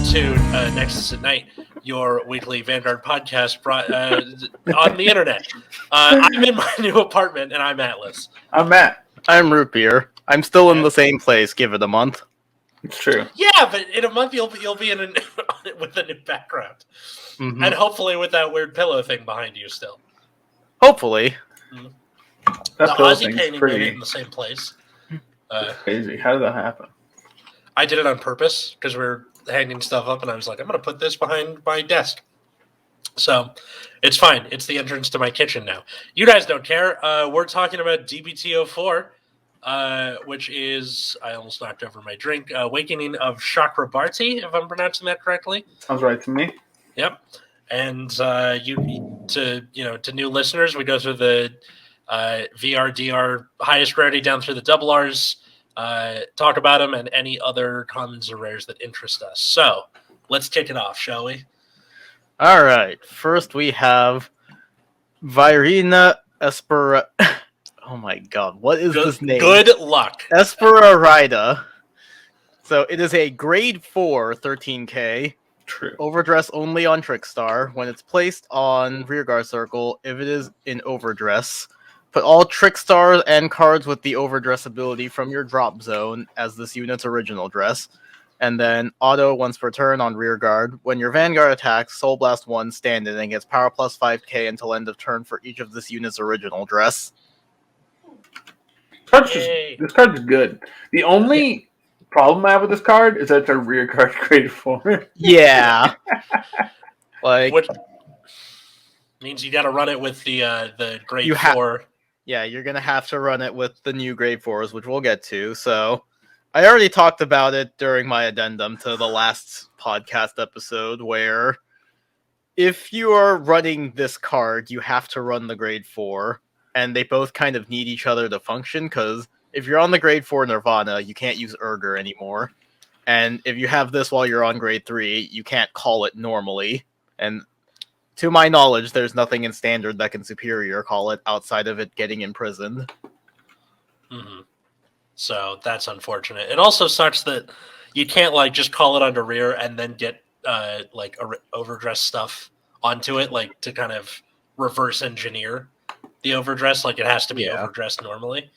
to Nexus at Night, your weekly Vanguard podcast brought on the internet. I'm in my new apartment, and I'm Atlas. I'm Matt. I'm Root Beer. I'm still in the same place. Give it a month. It's true. Yeah, but in a month you'll be in with a new background, and hopefully with that weird pillow thing behind you still. Hopefully. Mm. That The pillow Aussie thing's painting pretty made it in the same place. That's crazy. How did that happen? I did it on purpose because we were hanging stuff up, and I was like, I'm going to put this behind my desk. So it's fine. It's the entrance to my kitchen now. You guys don't care. We're talking about DBT04, which is, I almost knocked over my drink, Awakening of Chakrabarthi, if I'm pronouncing that correctly. Sounds right to me. Yep. And to new listeners, we go through the VRDR highest rarity down through the double R's, talk about them and any other commons or rares that interest us. So let's kick it off, shall we? All right. First, we have Virina Esper. Oh my God! What is this name? Good luck. Esperarida. So it is a grade 4 13k. True. Overdress only on Trickstar. When it's placed on Rearguard Circle, if it is in Overdress, put all Trickstars and cards with the Overdress ability from your drop zone as this unit's original dress. And then auto once per turn on Rearguard. When your Vanguard attacks, Soul Blast 1 standing and gets power plus 5k until end of turn for each of this unit's original dress. This card is good. The only problem I have with this card is that it's a Rearguard grade 4. Yeah. Which means you got to run it with the grade 4. Yeah, you're going to have to run it with the new grade 4s, which we'll get to. So I already talked about it during my addendum to the last podcast episode, where if you are running this card, you have to run the grade 4, and they both kind of need each other to function, because if you're on the grade 4 Nirvana, you can't use Urger anymore. And if you have this while you're on grade 3, you can't call it normally. And to my knowledge, there's nothing in Standard that can superior call it outside of it getting imprisoned. Mm-hmm. So that's unfortunate. It also sucks that you can't just call it under rear and then get overdress stuff onto it, to kind of reverse engineer the overdress. It has to be overdressed normally.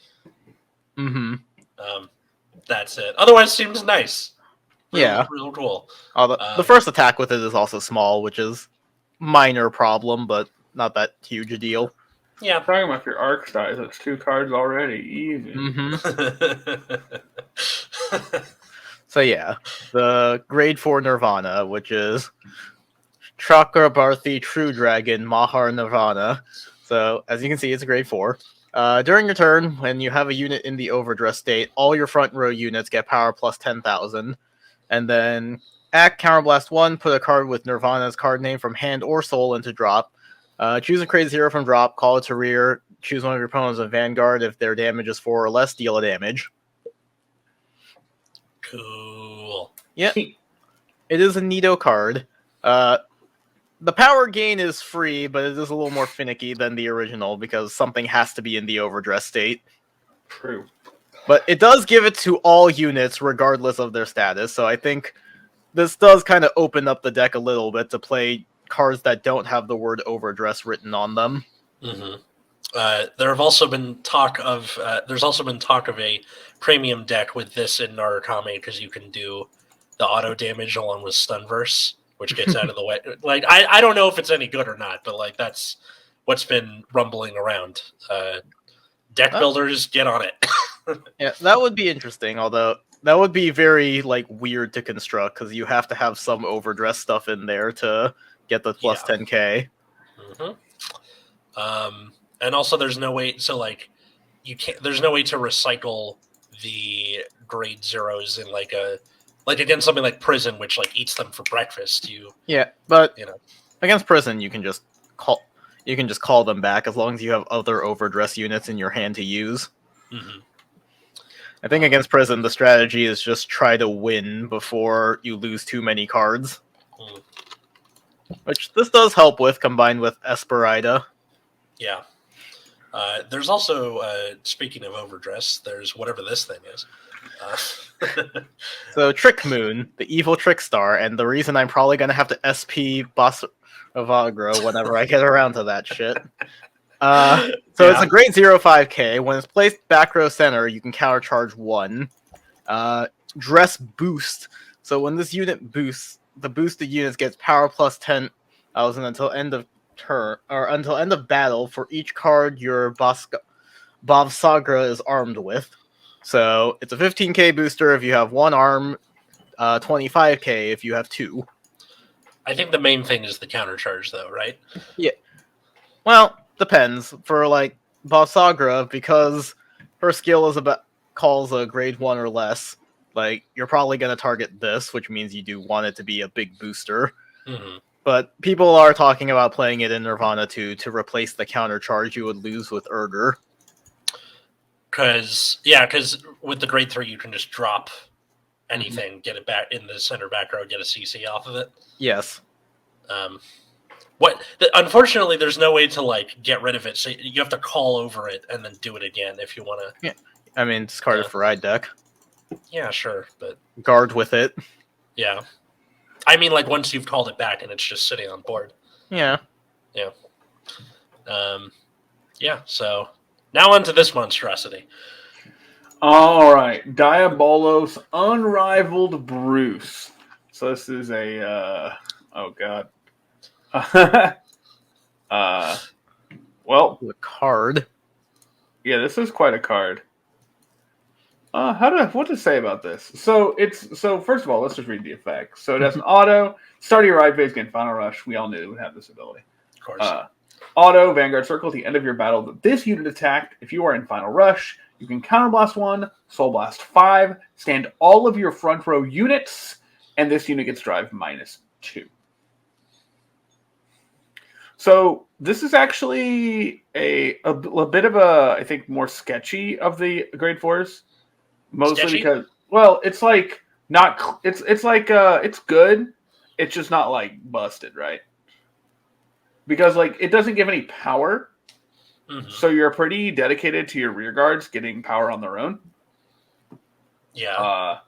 Mm-hmm. That's it. Otherwise, it seems nice. Real cool. The first attack with it is also small, which is minor problem, but not that huge a deal. Yeah. I'm talking about your arc size. That's 2 cards already. Easy. Mm-hmm. So yeah, the grade 4 Nirvana, which is Chakrabarthi True Dragon Mahar Nirvana. So as you can see, it's a grade 4. During your turn, when you have a unit in the overdress state, all your front row units get power plus 10,000. And then act Counterblast 1, put a card with Nirvana's card name from hand or soul into drop. Choose a crazy hero from drop, call it to rear, choose one of your opponents in Vanguard. If their damage is 4 or less, deal a damage. Cool. Yep. It is a neato card. The power gain is free, but it is a little more finicky than the original because something has to be in the overdress state. True. But it does give it to all units regardless of their status, so I think this does kind of open up the deck a little bit to play cards that don't have the word overdress written on them. Mm-hmm. There's also been talk of a premium deck with this in Narukami because you can do the auto damage along with Stunverse, which gets out of the way. I don't know if it's any good or not, but that's what's been rumbling around. Deck builders, get on it. Yeah, that would be interesting, although that would be very weird to construct because you have to have some overdress stuff in there to get the plus 10k. Mm-hmm. And also there's no way there's no way to recycle the grade zeros in against something like Prison, which eats them for breakfast. But against Prison you can just call them back as long as you have other overdress units in your hand to use. Mm-hmm. I think against Prison the strategy is just try to win before you lose too many cards. Mm. Which this does help with, combined with Esperida. Yeah. There's also, speaking of overdress, there's whatever this thing is. So Trick Moon, the evil Trick Star, and the reason I'm probably gonna have to SP Boss of Agro whenever I get around to that shit. It's a grade 0/5K. When it's placed back row center, you can countercharge 1. Dress Boost. So when this unit boosts, the boosted units gets power plus 10,000 until end of turn or until end of battle for each card your Sagra is armed with. So it's a 15k booster if you have 1 arm, 25k if you have 2. I think the main thing is the countercharge, though, right? Yeah. Well, depends. For like Sagra, because her skill is about calls a grade 1 or less. Like you're probably gonna target this, which means you do want it to be a big booster. Mm-hmm. But people are talking about playing it in Nirvana 2 to replace the countercharge you would lose with Urger. Because with the grade 3 you can just drop anything, get it back in the center back row, get a CC off of it. Yes. Unfortunately, there's no way to like get rid of it, so you have to call over it and then do it again if you want to. Yeah, I mean discard it for ride deck. Yeah, sure, but guard with it. Yeah, I mean like once you've called it back and it's just sitting on board. Yeah. Yeah. So now on to this monstrosity. All right, Diabolos Unrivaled Bruce. So this is a oh god. Well, the card. Yeah, this is quite a card. What to say about this? So first of all, let's just read the effects. So it has an auto, start of your ride phase, gain final rush. We all knew it would have this ability. Of course. Auto, Vanguard Circle at the end of your battle that this unit attacked. If you are in final rush, you can counterblast 1, soul blast 5, stand all of your front row units, and this unit gets drive -2. So this is actually a bit of a, I think, more sketchy of the grade 4s. Mostly Sketchy? Because, well, it's like not, it's like it's good. It's just not like busted, right? Because like it doesn't give any power, so you're pretty dedicated to your rear guards getting power on their own. Yeah.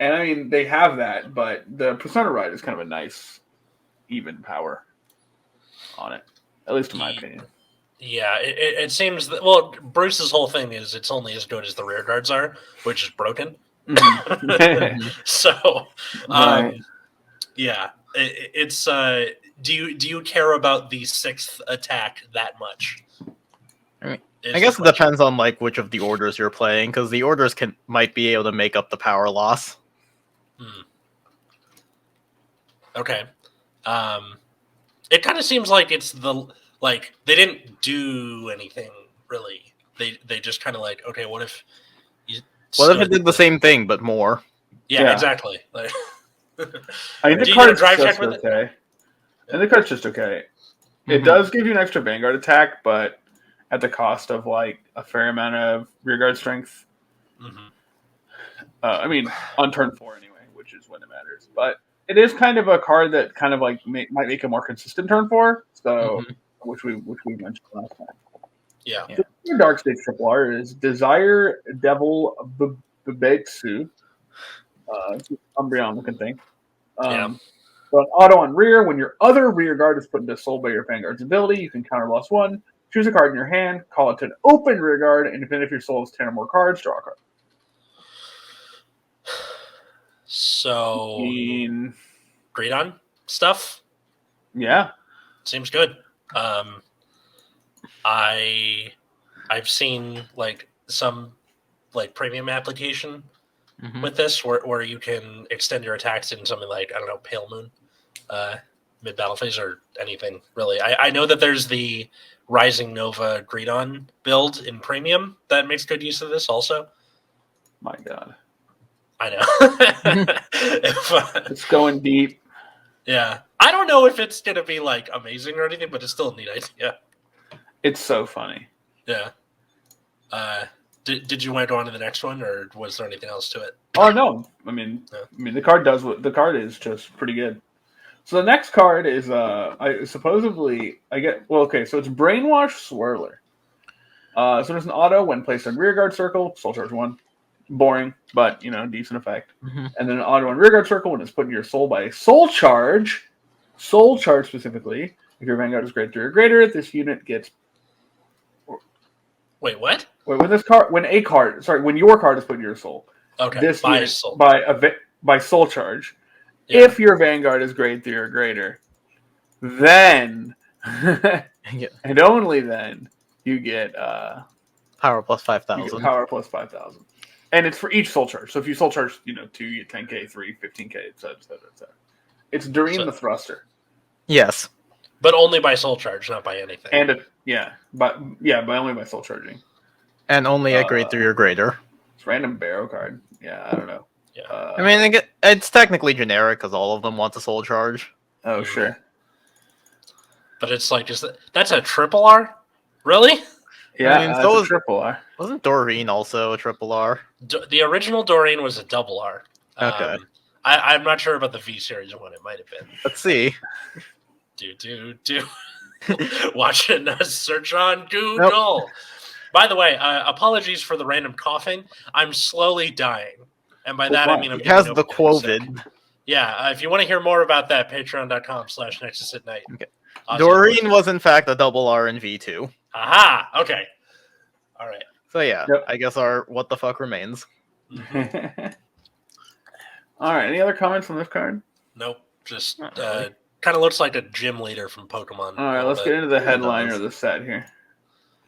And I mean they have that, but the Persona ride is kind of a nice, even power on it, at least in my opinion. Yeah, it seems that, well, Bruce's whole thing is it's only as good as the rear guards are, which is broken. So, Right. yeah, it's. Do you care about the 6th attack that much? I guess it depends on like which of the orders you're playing, because the orders might be able to make up the power loss. Okay. It kind of seems like it's like they didn't do anything really. They just kind of like, okay, what if it did the same thing but more? Yeah. Exactly. Like, I mean, the card's just okay. And the card's just okay. It does give you an extra Vanguard attack, but at the cost of like a fair amount of rearguard strength. I mean, on turn 4 anyway, which is when it matters. But it is kind of a card that kind of like might make a more consistent turn 4. So, which we mentioned last time. Yeah. The Dark Stage Triple R is Desire Devil Bebetsu. Umbreon looking thing. So an auto on rear, when your other rear guard is put into Soul by your Vanguard's ability, you can counterblast 1, choose a card in your hand, call it to an open rear guard, and if your soul is 10 or more cards, draw a card. So, great on stuff? Yeah. Seems good. I've seen like some like premium application with this where you can extend your attacks in something like, I don't know, Pale Moon mid battle phase or anything really. I know that there's the Rising Nova Greedon build in premium that makes good use of this also. My god. I know. It's going deep. Yeah. I don't know if it's going to be like amazing or anything, but it's still a neat idea. It's so funny. Yeah. Did you want to go on to the next one, or was there anything else to it? Oh no! I mean, the card does what the card is just pretty good. So the next card is So it's Brainwashed Swirler. So there's an auto when placed on rearguard circle, soul charge 1. boring, but decent effect. Mhm. And then an auto and rearguard circle when it's put in your soul by a soul charge specifically. If your Vanguard is greater 3 or greater, this unit gets. Wait, what? When your card is put in your soul. Okay, This by unit soul. by soul charge. Yeah. If your Vanguard is grade 3 or greater, then and only then you get Power plus you get 5,000. power plus 5,000. And it's for each soul charge. So if you soul charge, 2, you get 10k, 3, 15k, etc., etc. It's Doreen the Thruster. Yes. But only by soul charge, not by anything. And by only by soul charging. And only at grade 3 or greater. It's random barrow card. Yeah, I don't know. Yeah. I mean, it's technically generic because all of them want the soul charge. Oh, sure. But it's like, that's a triple R? Really? Yeah, I mean, so a triple R. Wasn't Doreen also a triple R? The original Doreen was a double R. Okay. I'm not sure about the V series one. It might have been. Let's see. Do. Watching us search on Google. Nope. By the way, apologies for the random coughing. I'm slowly dying. And by that, I mean I'm getting has the COVID. Yeah, if you want to hear more about that, patreon.com/Nexus at Night. Okay. Doreen was, in fact, a double R in V2. Aha! Okay. All right. So, yeah, yep. I guess our what the fuck remains. All right, any other comments on this card? Nope. Just kind of looks like a gym leader from Pokemon. All right, let's get into the headliner of the set here.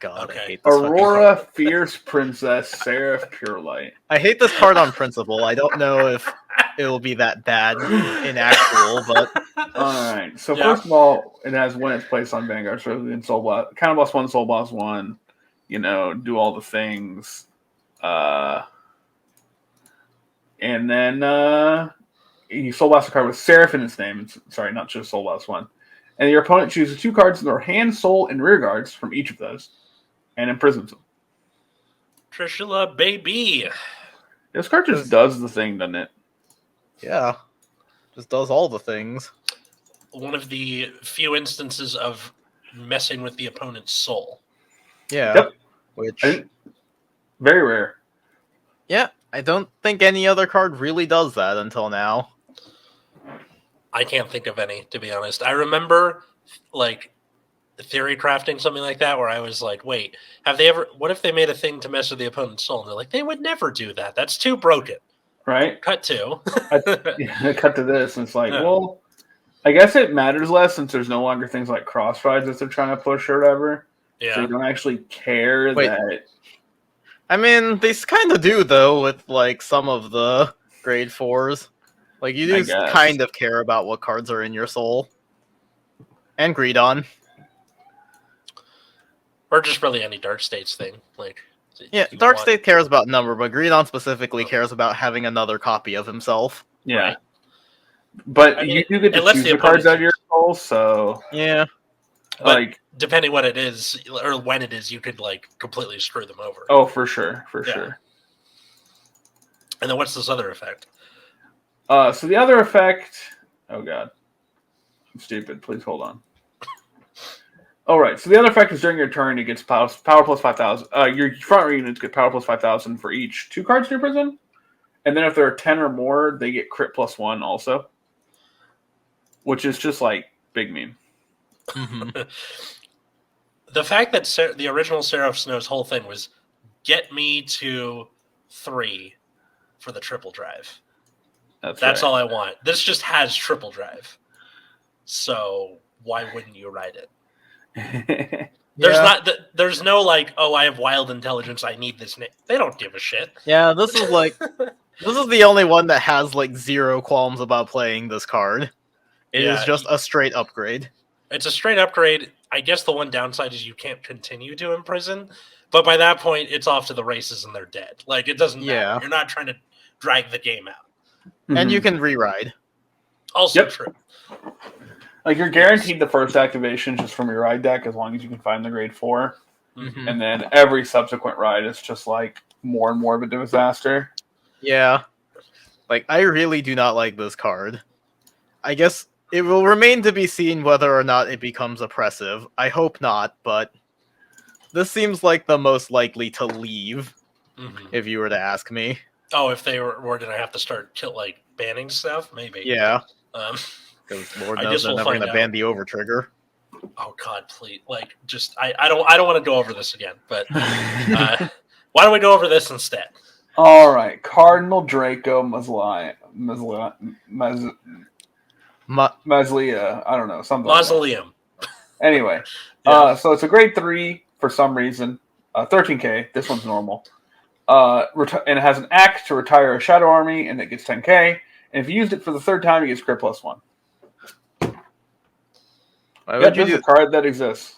God, okay. I hate this Aurora Fierce Princess Seraph Pure Light. I hate this card on principle. I don't know if it will be that bad in actual, but all right. So first of all, it has when it's placed on Vanguard, so in Soul Blast, Counterblast 1, Soul Blast 1. Do all the things, and then you Soul Blast a card with Seraph in its name. Sorry, not just Soul Blast 1. And your opponent chooses 2 cards in their hand, soul, and rear guards from each of those, and imprisons them. Trishula, baby. This card just does the thing, doesn't it? Yeah. Just does all the things. One of the few instances of messing with the opponent's soul. Yeah. Yep. Which very rare. Yeah, I don't think any other card really does that until now. I can't think of any, to be honest. I remember, theory crafting something like that, where I was like, wait, what if they made a thing to mess with the opponent's soul? And they're like, they would never do that. That's too broken. Right? Cut to. Cut to this, and it's like, well, I guess it matters less since there's no longer things like cross rides that they're trying to push or whatever. Yeah. So you don't actually care that... I mean, they kind of do, though, with, some of the grade 4s. You do kind of care about what cards are in your soul. And Greedon. Or just really any Dark States thing. Dark State cares about number, but Greedon specifically cares about having another copy of himself. Yeah. Right. But you do get to choose the cards out of your soul, so... Yeah. But depending what it is, or when it is, you could, completely screw them over. Oh, for sure. For sure. And then what's this other effect? So the other effect... Oh, God. I'm stupid. Please hold on. All right. So the other effect is during your turn, it gets power plus 5,000. Your front row units get power plus 5,000 for each 2 cards in your prison. And then if there are 10 or more, they get crit plus 1 also. Which is just, big meme. Mm-hmm. The fact that the original Seraph Snow's whole thing was get me to 3 for the triple drive. That's right. All I want. This just has triple drive. So why wouldn't you ride it? There's no I have wild intelligence, I need this name. They don't give a shit. Yeah, this is this is the only one that has 0 qualms about playing this card. It is just a straight upgrade. It's a straight upgrade. I guess the one downside is you can't continue to imprison, but by that point it's off to the races and they're dead. It doesn't matter. You're not trying to drag the game out. And you can re-ride. Also true. You're guaranteed the first activation just from your ride deck as long as you can find the grade 4. Mm-hmm. And then every subsequent ride is just more and more of a disaster. Yeah. I really do not like this card. I guess it will remain to be seen whether or not it becomes oppressive. I hope not, but this seems like the most likely to leave. if you were to ask me. Oh, if they were going to have to start banning stuff, maybe. Yeah. Um, Because Lord I knows guess they're we'll never going find to ban out. the overtrigger. Oh God, please! I don't want to go over this again. But why don't we go over this instead? All right, Cardinal Draco Maslia. I don't know, something Mausoleum. like that. Anyway, Yeah. so it's a grade 3 for some reason. 13k. This one's normal. And it has an act to retire a Shadow Army, and it gets 10k. And if you used it for the third time, you get crit +1. Why Yeah, would you this is do? a card that exists.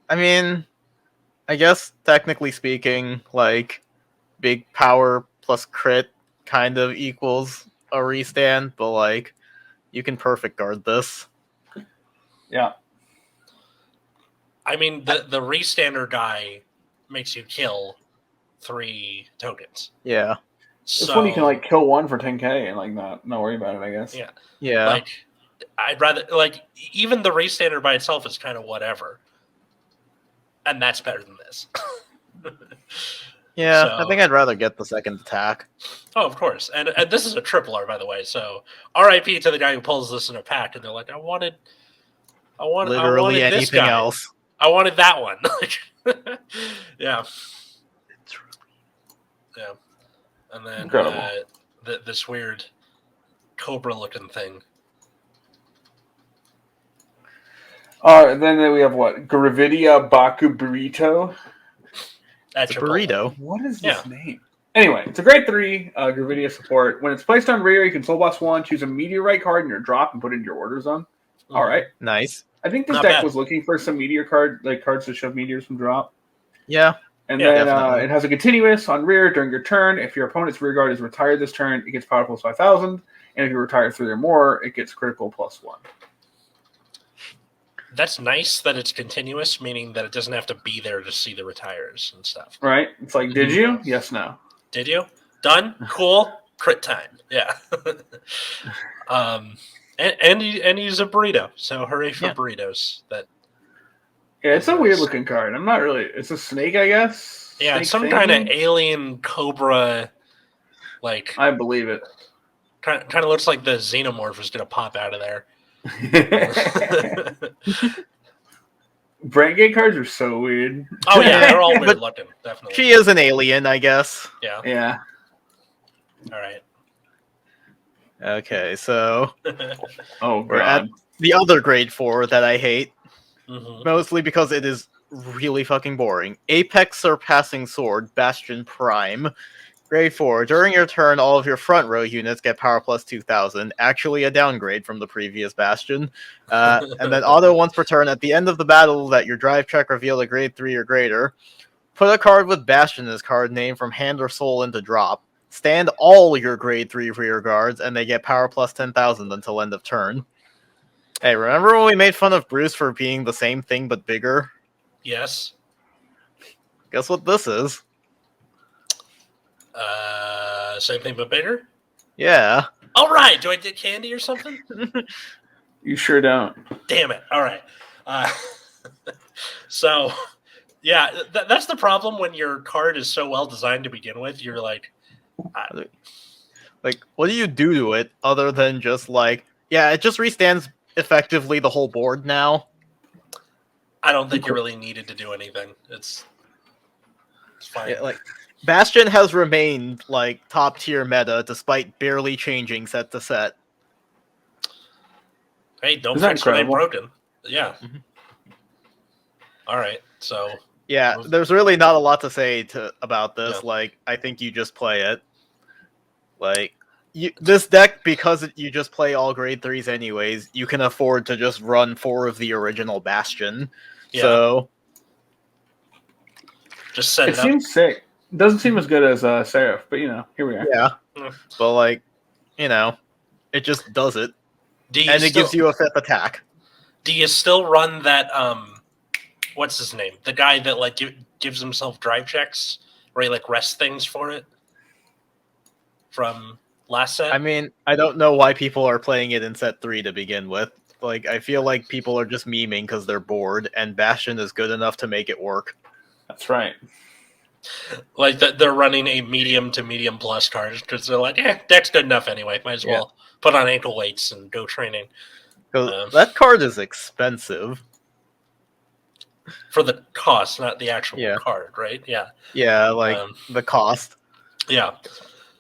I mean, I guess technically speaking, like big power plus crit kind of equals a restand, but like you can perfect guard this. Yeah. I mean, the restander guy makes you kill 3 tokens. Yeah. It's when you can kill one for 10k and not worry about it, I guess. Yeah. Yeah. I'd rather even the restander by itself is kind of whatever, and that's better than this. Yeah, So, I think I'd rather get the second attack. Oh, of course, and this is a triple R, by the way. So, R.I.P. to the guy who pulls this in a pack, and they're like, I wanted Literally this anything guy. else. I wanted that one. Yeah. Yeah. And then this weird cobra-looking thing. All right, then we have what? Gravidia Baku Burrito. That's a burrito. What is this name? Anyway, it's a grade 3 Gravidia support. When it's placed on rear, you can soul boss 1, choose a meteorite card in your drop, and put it in your order zone. Mm-hmm. All right. Nice. I think this deck was looking for some meteor cards to shove meteors from drop. Yeah. And then it has a continuous on rear during your turn. If your opponent's rear guard is retired this turn, it gets power plus 5,000. And if you retire 3 or more, it gets critical +1. That's nice that it's continuous, meaning that it doesn't have to be there to see the retires and stuff. Right? It's like, did you? Yes, no. Did you? Done? Cool. Crit time. Yeah. And he's a burrito, so hooray for burritos. Yeah, it's a weird looking card. I'm not really. It's a snake, I guess. Yeah, it's some kind of alien cobra. I believe it. Kind of looks like the xenomorph is going to pop out of there. Brain Gate cards are so weird. Oh yeah, they're all weird looking. Definitely. She is an alien, I guess. Yeah. Yeah. All right. Okay, so we're at the other grade 4 that I hate, Mm-hmm. mostly because it is really fucking boring. Apex Surpassing Sword, Bastion Prime. Grade 4. During your turn, all of your front row units get power plus 2,000. Actually a downgrade from the previous Bastion. And then auto once per turn. At the end of the battle that your drive check revealed a grade 3 or greater, put a card with Bastion as card name from hand or soul into drop. Stand all your grade 3 rear guards, and they get power plus 10,000 until end of turn. Hey, remember when we made fun of Bruce for being the same thing but bigger? Yes. Guess what this is? Same thing but bigger? Yeah. All right. Do I get candy or something? You sure don't. Damn it. All right. So, yeah, that's the problem when your card is so well designed to begin with. You're like, what do you do to it other than just it just restands effectively the whole board now? I don't think you really needed to do anything. It's fine. Yeah, Bastion has remained top tier meta despite barely changing set to set. Hey, don't fix what ain't broken. Yeah. Mm-hmm. All right. So yeah, there's really not a lot to say about this. Yeah. I think you just play it. This deck, because you just play all grade 3s anyways, you can afford to just run 4 of the original Bastion. Yeah. So just set it up. Seems sick. It doesn't seem as good as Seraph, but here we are. Yeah. But it just does it. It gives you a 5th attack. Do you still run that what's his name? The guy that gives himself drive checks where he rests things for it? From last set? I mean, I don't know why people are playing it in set 3 to begin with. I feel like people are just memeing because they're bored, and Bastion is good enough to make it work. That's right. Like they're running a medium to medium plus card because they're like, deck's good enough anyway. Might as well put on ankle weights and go training. Because that card is expensive. For the cost, not the actual card, right? Yeah. Yeah, like the cost. Yeah.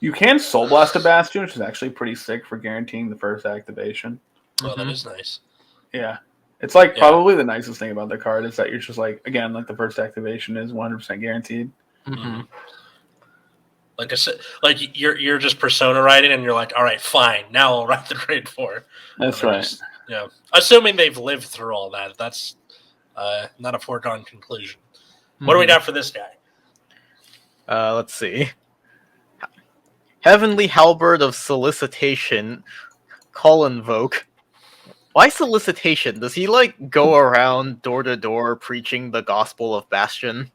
You can Soul Blast a Bastion, which is actually pretty sick for guaranteeing the first activation. Oh, that is nice. Yeah. It's like probably the nicest thing about the card is that you're just like, again, like the first activation is 100% guaranteed. Mm-hmm. Like I said, like you're just persona writing, and you're like, all right, fine, now I'll write the grade 4. That's right. Just, assuming they've lived through all that, that's not a foregone conclusion. What do we got for this guy? Let's see. Heavenly Halberd of Solicitation, Call Invoke. Why solicitation? Does he like go around door to door preaching the gospel of Bastion?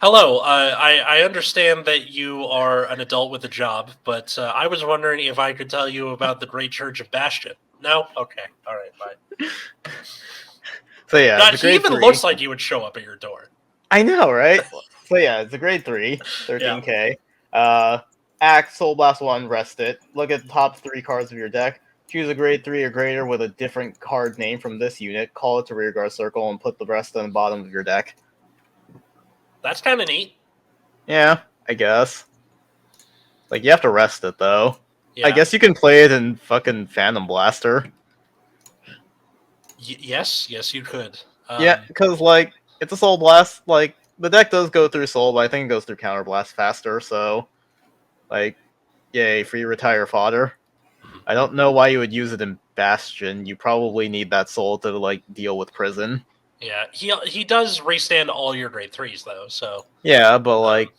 Hello, I understand that you are an adult with a job, but I was wondering if I could tell you about the Great Church of Bastion. No? Okay. All right, fine. So yeah, God, he even looks like he would show up at your door. I know, right? So yeah, it's a grade 3, 13k. Act, Soul Blast 1, rest it. Look at the top 3 cards of your deck. Choose a grade 3 or greater with a different card name from this unit. Call it to rearguard circle and put the rest on the bottom of your deck. That's kind of neat. Yeah, I guess. Like, you have to rest it, though. Yeah. I guess you can play it in fucking Phantom Blaster. Yes, you could. Yeah, because, like, it's a Soul Blast. Like, the deck does go through Soul, but I think it goes through Counter Blast faster, so... Like, yay, free retire fodder. I don't know why you would use it in Bastion. You probably need that soul to, like, deal with prison. Yeah, he does restand all your grade 3s, though, so... Yeah, but, like...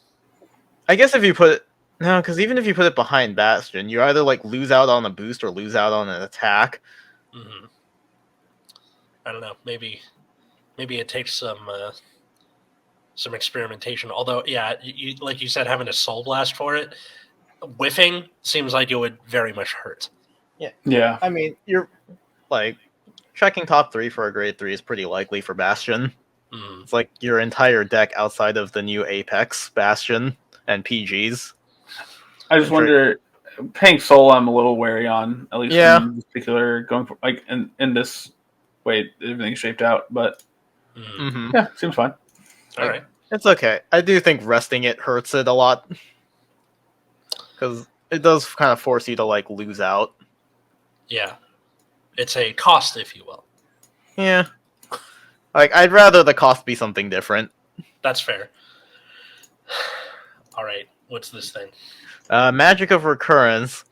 I guess if you put it... No, because even if you put it behind Bastion, you either, like, lose out on a boost or lose out on an attack. Mm-hmm. I don't know, maybe it takes some experimentation. Although, yeah, you like you said, having a Soul Blast for it, whiffing seems like it would very much hurt. Yeah. I mean, you're, like, checking top 3 for a grade 3 is pretty likely for Bastion. Mm. It's like your entire deck outside of the new Apex, Bastion, and PGs. I just wonder, paying Soul I'm a little wary on, at least in this particular, going for, like, in this way everything's shaped out, but yeah, seems fine. All right. It's okay. I do think resting it hurts it a lot. Because it does kind of force you to, like, lose out. Yeah. It's a cost, if you will. Yeah. Like, I'd rather the cost be something different. That's fair. All right. What's this thing? Magic of Recurrence,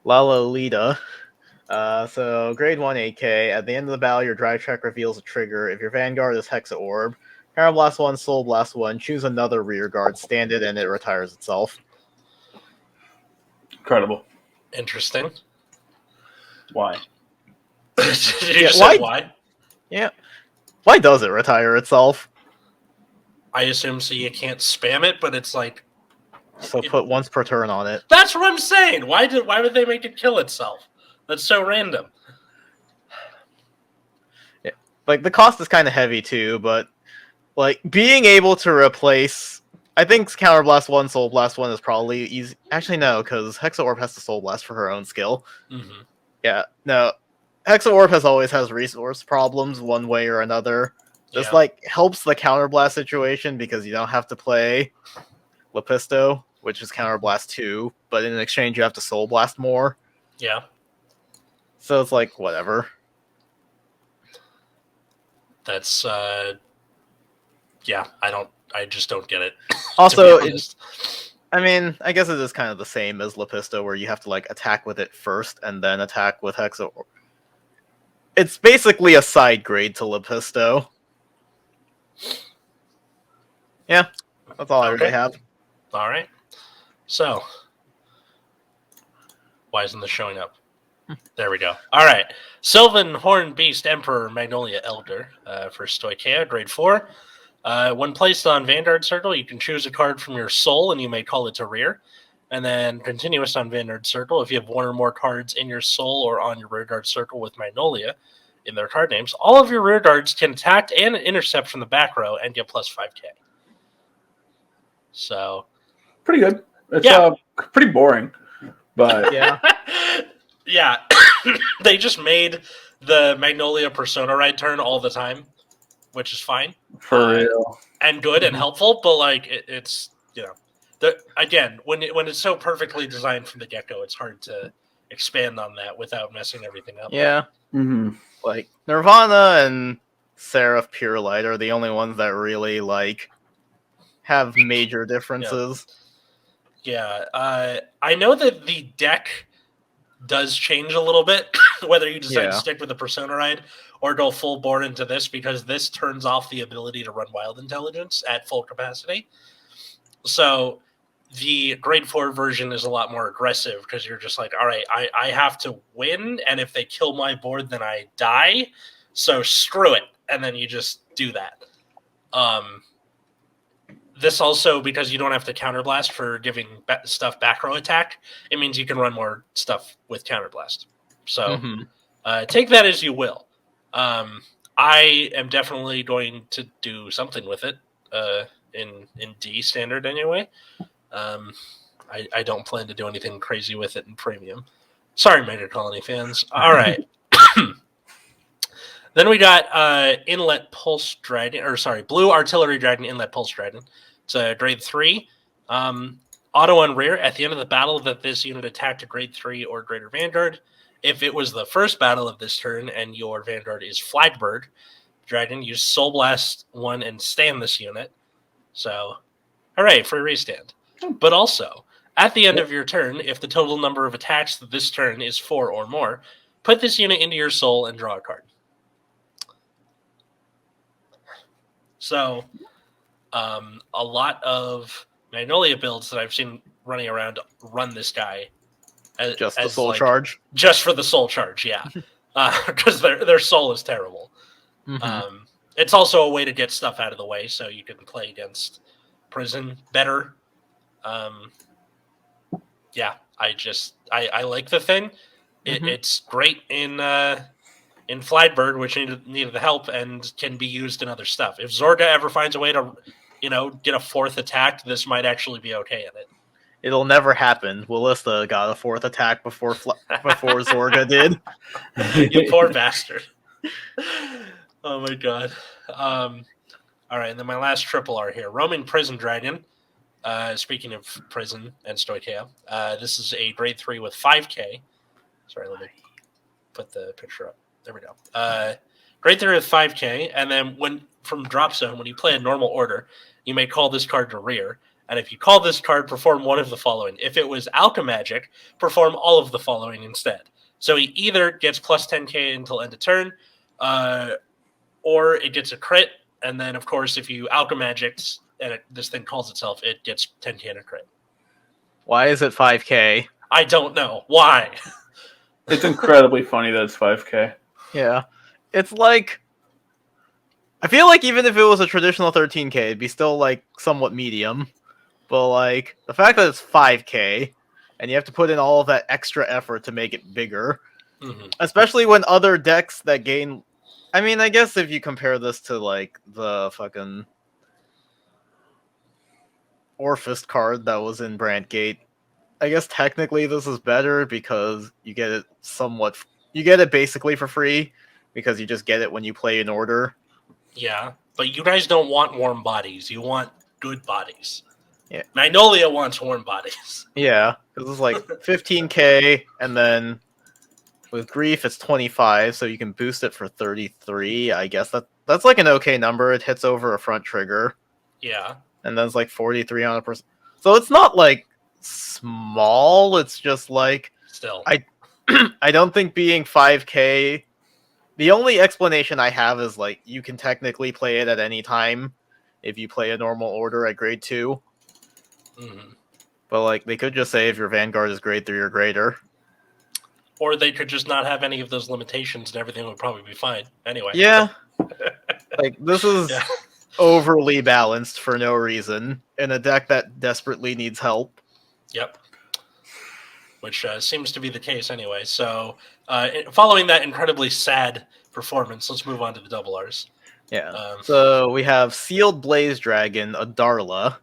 Lalolita. So, grade 1 8k. At the end of the battle, your drive check reveals a trigger. If your Vanguard is Hexa Orb, Counter Blast 1, Soul Blast 1, choose another rear guard, stand it, and it retires itself. Incredible. Interesting. Why? Did you say why? Yeah. Why does it retire itself? I assume so you can't spam it, but it's like... So put once per turn on it. That's what I'm saying! Why would they make it kill itself? That's so random. Yeah. Like, the cost is kind of heavy, too, but... Like, being able to replace... I think Counter Blast 1, Soul Blast 1 is probably easy. Actually, no, because Hexa Orb has to Soul Blast for her own skill. Mm-hmm. Yeah, no. Hexa Orb always has resource problems one way or another. This, like, helps the Counter Blast situation because you don't have to play Lepisto, which is Counter Blast 2, but in exchange you have to Soul Blast more. Yeah. So it's like, whatever. That's, yeah, I just don't get it. Also, I mean, I guess it is kind of the same as Lepisto, where you have to, like, attack with it first and then attack with Hexa. It's basically a side grade to Lepisto. Yeah, that's all I really have. All right. So, why isn't this showing up? There we go. All right. Sylvan Horn Beast Emperor Magnolia Elder for Stoicheia, grade 4. When placed on Vanguard Circle, you can choose a card from your soul, and you may call it to rear. And then continuous on Vanguard Circle, if you have one or more cards in your soul or on your rearguard circle with Magnolia in their card names, all of your rear guards can attack and intercept from the back row and get plus 5k. So Pretty good. It's Yeah. pretty boring, but Yeah. yeah, they just made the Magnolia Persona ride turn all the time, which is fine for real. and good and Mhm. helpful. But like it's again when it's so perfectly designed from the get go, it's hard to expand on that without messing everything up. Yeah. Mm-hmm. Like Nirvana and Seraph Pure Light are the only ones that really like have major differences. Yeah, I know that the deck does change a little bit, whether you decide to Yeah. stick with the Persona ride or go full bore into this, because this turns off the ability to run Wild Intelligence at full capacity. So the grade 4 version is a lot more aggressive because you're just like, all right, I have to win, and if they kill my board, then I die. So screw it. And then you just do that. This also, because you don't have to counterblast for giving stuff back row attack, it means you can run more stuff with counterblast. So take that as you will. I am definitely going to do something with it in D standard anyway. I don't plan to do anything crazy with it in premium. Sorry, Mega Colony fans. All right. Then we got Inlet Pulse Dragon, or sorry, Blue Artillery Dragon, Inlet Pulse Dragon. It's a grade 3. Auto on rear. At the end of the battle that this unit attacked a grade 3 or greater Vanguard, if it was the first battle of this turn and your Vanguard is Flagbird Dragon, use Soul Blast 1 and stand this unit. So, hooray, for a restand. But also, at the end of your turn, if the total number of attacks this turn is 4 or more, put this unit into your soul and draw a card. So, a lot of Magnolia builds that I've seen running around run this guy Just the soul charge? Just for the soul charge, yeah. Because their soul is terrible. Mm-hmm. It's also a way to get stuff out of the way so you can play against prison better. Yeah, I like the thing. It's great in Flagbird, which needed the help and can be used in other stuff. If Zorga ever finds a way to, get a 4th attack, this might actually be okay in it. It'll never happen. Willista got a 4th attack before Zorga did. You poor bastard. Oh my god. All right, and then my last triple R here. Roaming Prison Dragon. Speaking of prison and Stoichea, this is a grade 3 with 5k. Sorry, let me put the picture up. There we go. Grade 3 with 5k, and then from drop zone, when you play a normal order, you may call this card to rear. And if you call this card, perform one of the following. If it was Alchemagic, perform all of the following instead. So he either gets plus 10k until end of turn, or it gets a crit, and then, of course, if you Alchemagic and this thing calls itself, it gets 10k and a crit. Why is it 5k? I don't know. Why? It's incredibly funny that it's 5k. Yeah. It's like... I feel like even if it was a traditional 13k, it'd be still, like, somewhat medium. But, like, the fact that it's 5k, and you have to put in all of that extra effort to make it bigger, especially when other decks that gain... I mean, I guess if you compare this to, like, the fucking Orphist card that was in Brandgate, I guess technically this is better because you get it you get it basically for free because you just get it when you play an order. Yeah, but you guys don't want warm bodies. You want good bodies. Yeah. Magnolia wants warm bodies. Yeah, because it's like 15k, and then with Grief it's 25, so you can boost it for 33. I guess that's like an okay number. It hits over a front trigger. Yeah. And then it's like 43 on a person. So it's not like small. It's just like Still, I don't think being 5k. The only explanation I have is like you can technically play it at any time if you play a normal order at grade 2. But like they could just say if your Vanguard is grade 3 or greater. Or they could just not have any of those limitations and everything would probably be fine. Anyway. Yeah. Like this is overly balanced for no reason in a deck that desperately needs help. Yep. Which seems to be the case anyway. So, following that incredibly sad performance, let's move on to the double Rs. Yeah. So we have Sealed Blaze Dragon, a Darla.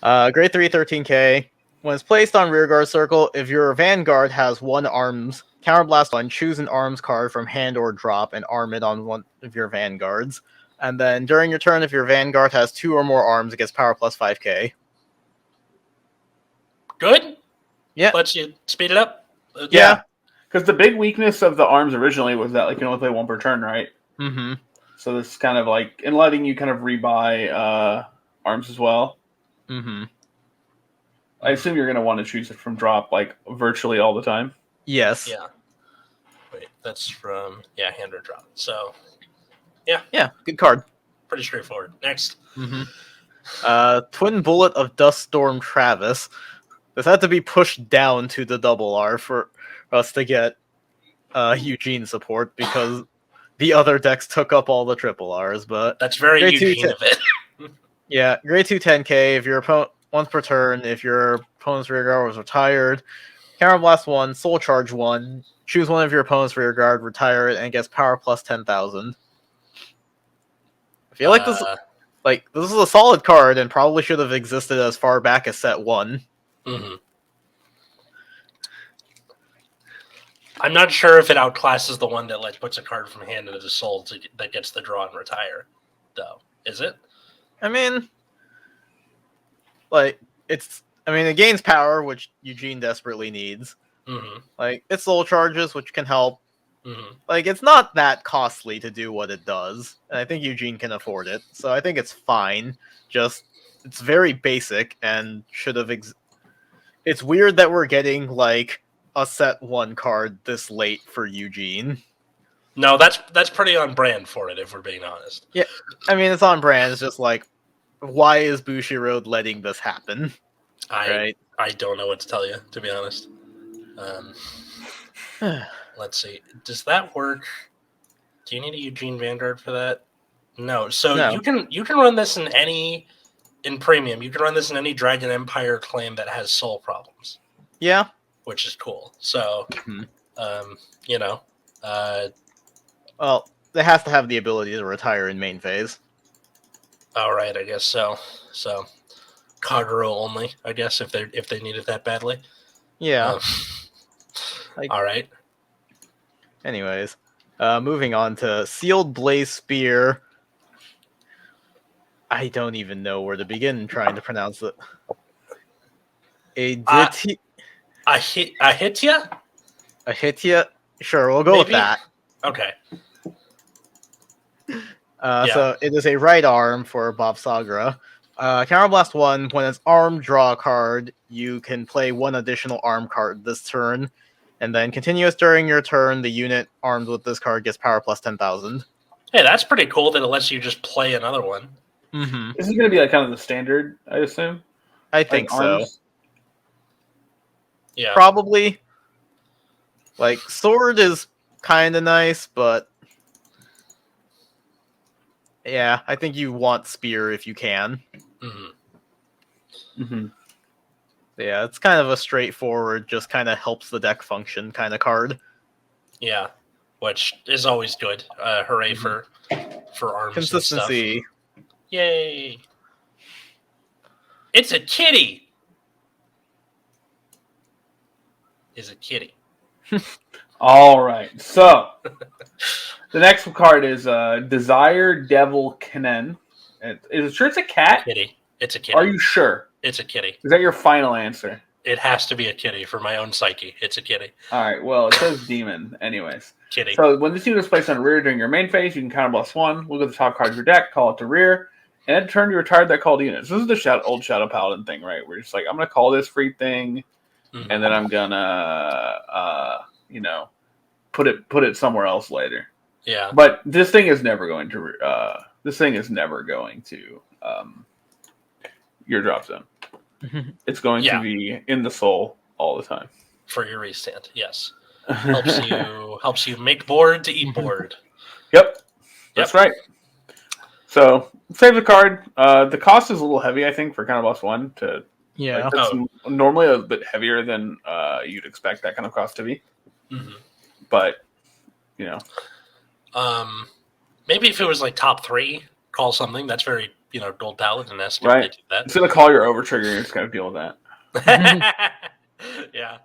Grade 3, 13k. When it's placed on rearguard circle, if your Vanguard has one arms, counterblast one, choose an arms card from hand or drop and arm it on one of your Vanguards. And then during your turn, if your Vanguard has 2 or more arms, it gets power plus 5k. Good? Yeah. Lets you speed it up? Yeah. Because the big weakness of the arms originally was that like you can only play one per turn, right? Mm-hmm. So this is kind of like in letting you kind of rebuy arms as well. Mm-hmm. I assume you're going to want to choose it from drop like virtually all the time. Yes. Yeah. Wait, that's from hand or drop. So Yeah, good card. pretty straightforward. Next. Mm-hmm. Twin Bullet of Duststorm Travis. This had to be pushed down to the double R for us to get Eugene support because the other decks took up all the triple Rs, but That's very grade Eugene of it. yeah, grade 2 10k. If your opponent once per turn, if your opponent's rear guard was retired, counterblast 1, soul charge 1, choose one of your opponent's rear guard, retire it, and gets power plus 10,000. I feel like this is a solid card and probably should have existed as far back as set 1. Mm-hmm. I'm not sure if it outclasses the one that like puts a card from hand into the soul that gets the draw and retire, though. Is it? I mean, like it gains power, which Eugene desperately needs. Mm-hmm. Like it soul charges, which can help. Mm-hmm. Like it's not that costly to do what it does, and I think Eugene can afford it. So I think it's fine. Just it's very basic and should have. It's weird that we're getting like a set 1 card this late for Eugene. No, that's pretty on brand for it, if we're being honest. Yeah, I mean it's on brand. It's just like, why is Bushiroad letting this happen? I don't know what to tell you, to be honest. Let's see. Does that work? Do you need a Eugene Vanguard for that? No. So No. you can run this in premium. You can run this in any Dragon Empire claim that has soul problems. Yeah, which is cool. So, well, it has to have the ability to retire in main phase. All right, I guess so. So, Kagero only, I guess, if they need it that badly. Yeah. All right. Anyways, moving on to Sealed Blaze Spear. I don't even know where to begin trying to pronounce it. Ahitya? Ahitya? Sure, we'll go with that. Okay. So it is a right arm for Bob Sagra. Counterblast 1, when it's arm, draw a card, you can play 1 additional arm card this turn, and then continuous during your turn, the unit armed with this card gets power plus 10,000. Hey, that's pretty cool that it lets you just play another one. Mm-hmm. This is going to be like kind of the standard, I assume. I think so. Arms? Yeah. Probably. Like, sword is kind of nice, but yeah, I think you want spear if you can. Mm-hmm. Mm-hmm. Yeah, it's kind of a straightforward, just kind of helps the deck function kind of card. Yeah, which is always good. Hooray for arms Consistency. and stuff. Yay! It's a kitty! Is a kitty. All right, so the next card is Desire Devil Kenen. Is it sure it's a cat? Kitty. It's a kitty. Are you sure? It's a kitty. Is that your final answer? It has to be a kitty for my own psyche. It's a kitty. All right, well, it says demon, anyways. Kitty. So when this unit is placed on rear during your main phase, you can counterblast 1, look at the top card of your deck, call it to rear, and at turn you retire that called unit. So this is the old Shadow Paladin thing, right? Where it's like, I'm going to call this free thing, and then I'm going to, put it somewhere else later. Yeah. But this thing is never going to your drop zone. It's going to be in the soul all the time. For your restand, yes. Helps you make board to eat board. Yep. That's right. So save the card. The cost is a little heavy, I think, for Counterblast 1 to that's normally a bit heavier than you'd expect that kind of cost to be. Mm-hmm. But maybe if it was like top 3, call something. That's very Gold Paladin-esque if Right. they do that. It's gonna call your overtrigger. You're just gonna deal with that. Yeah.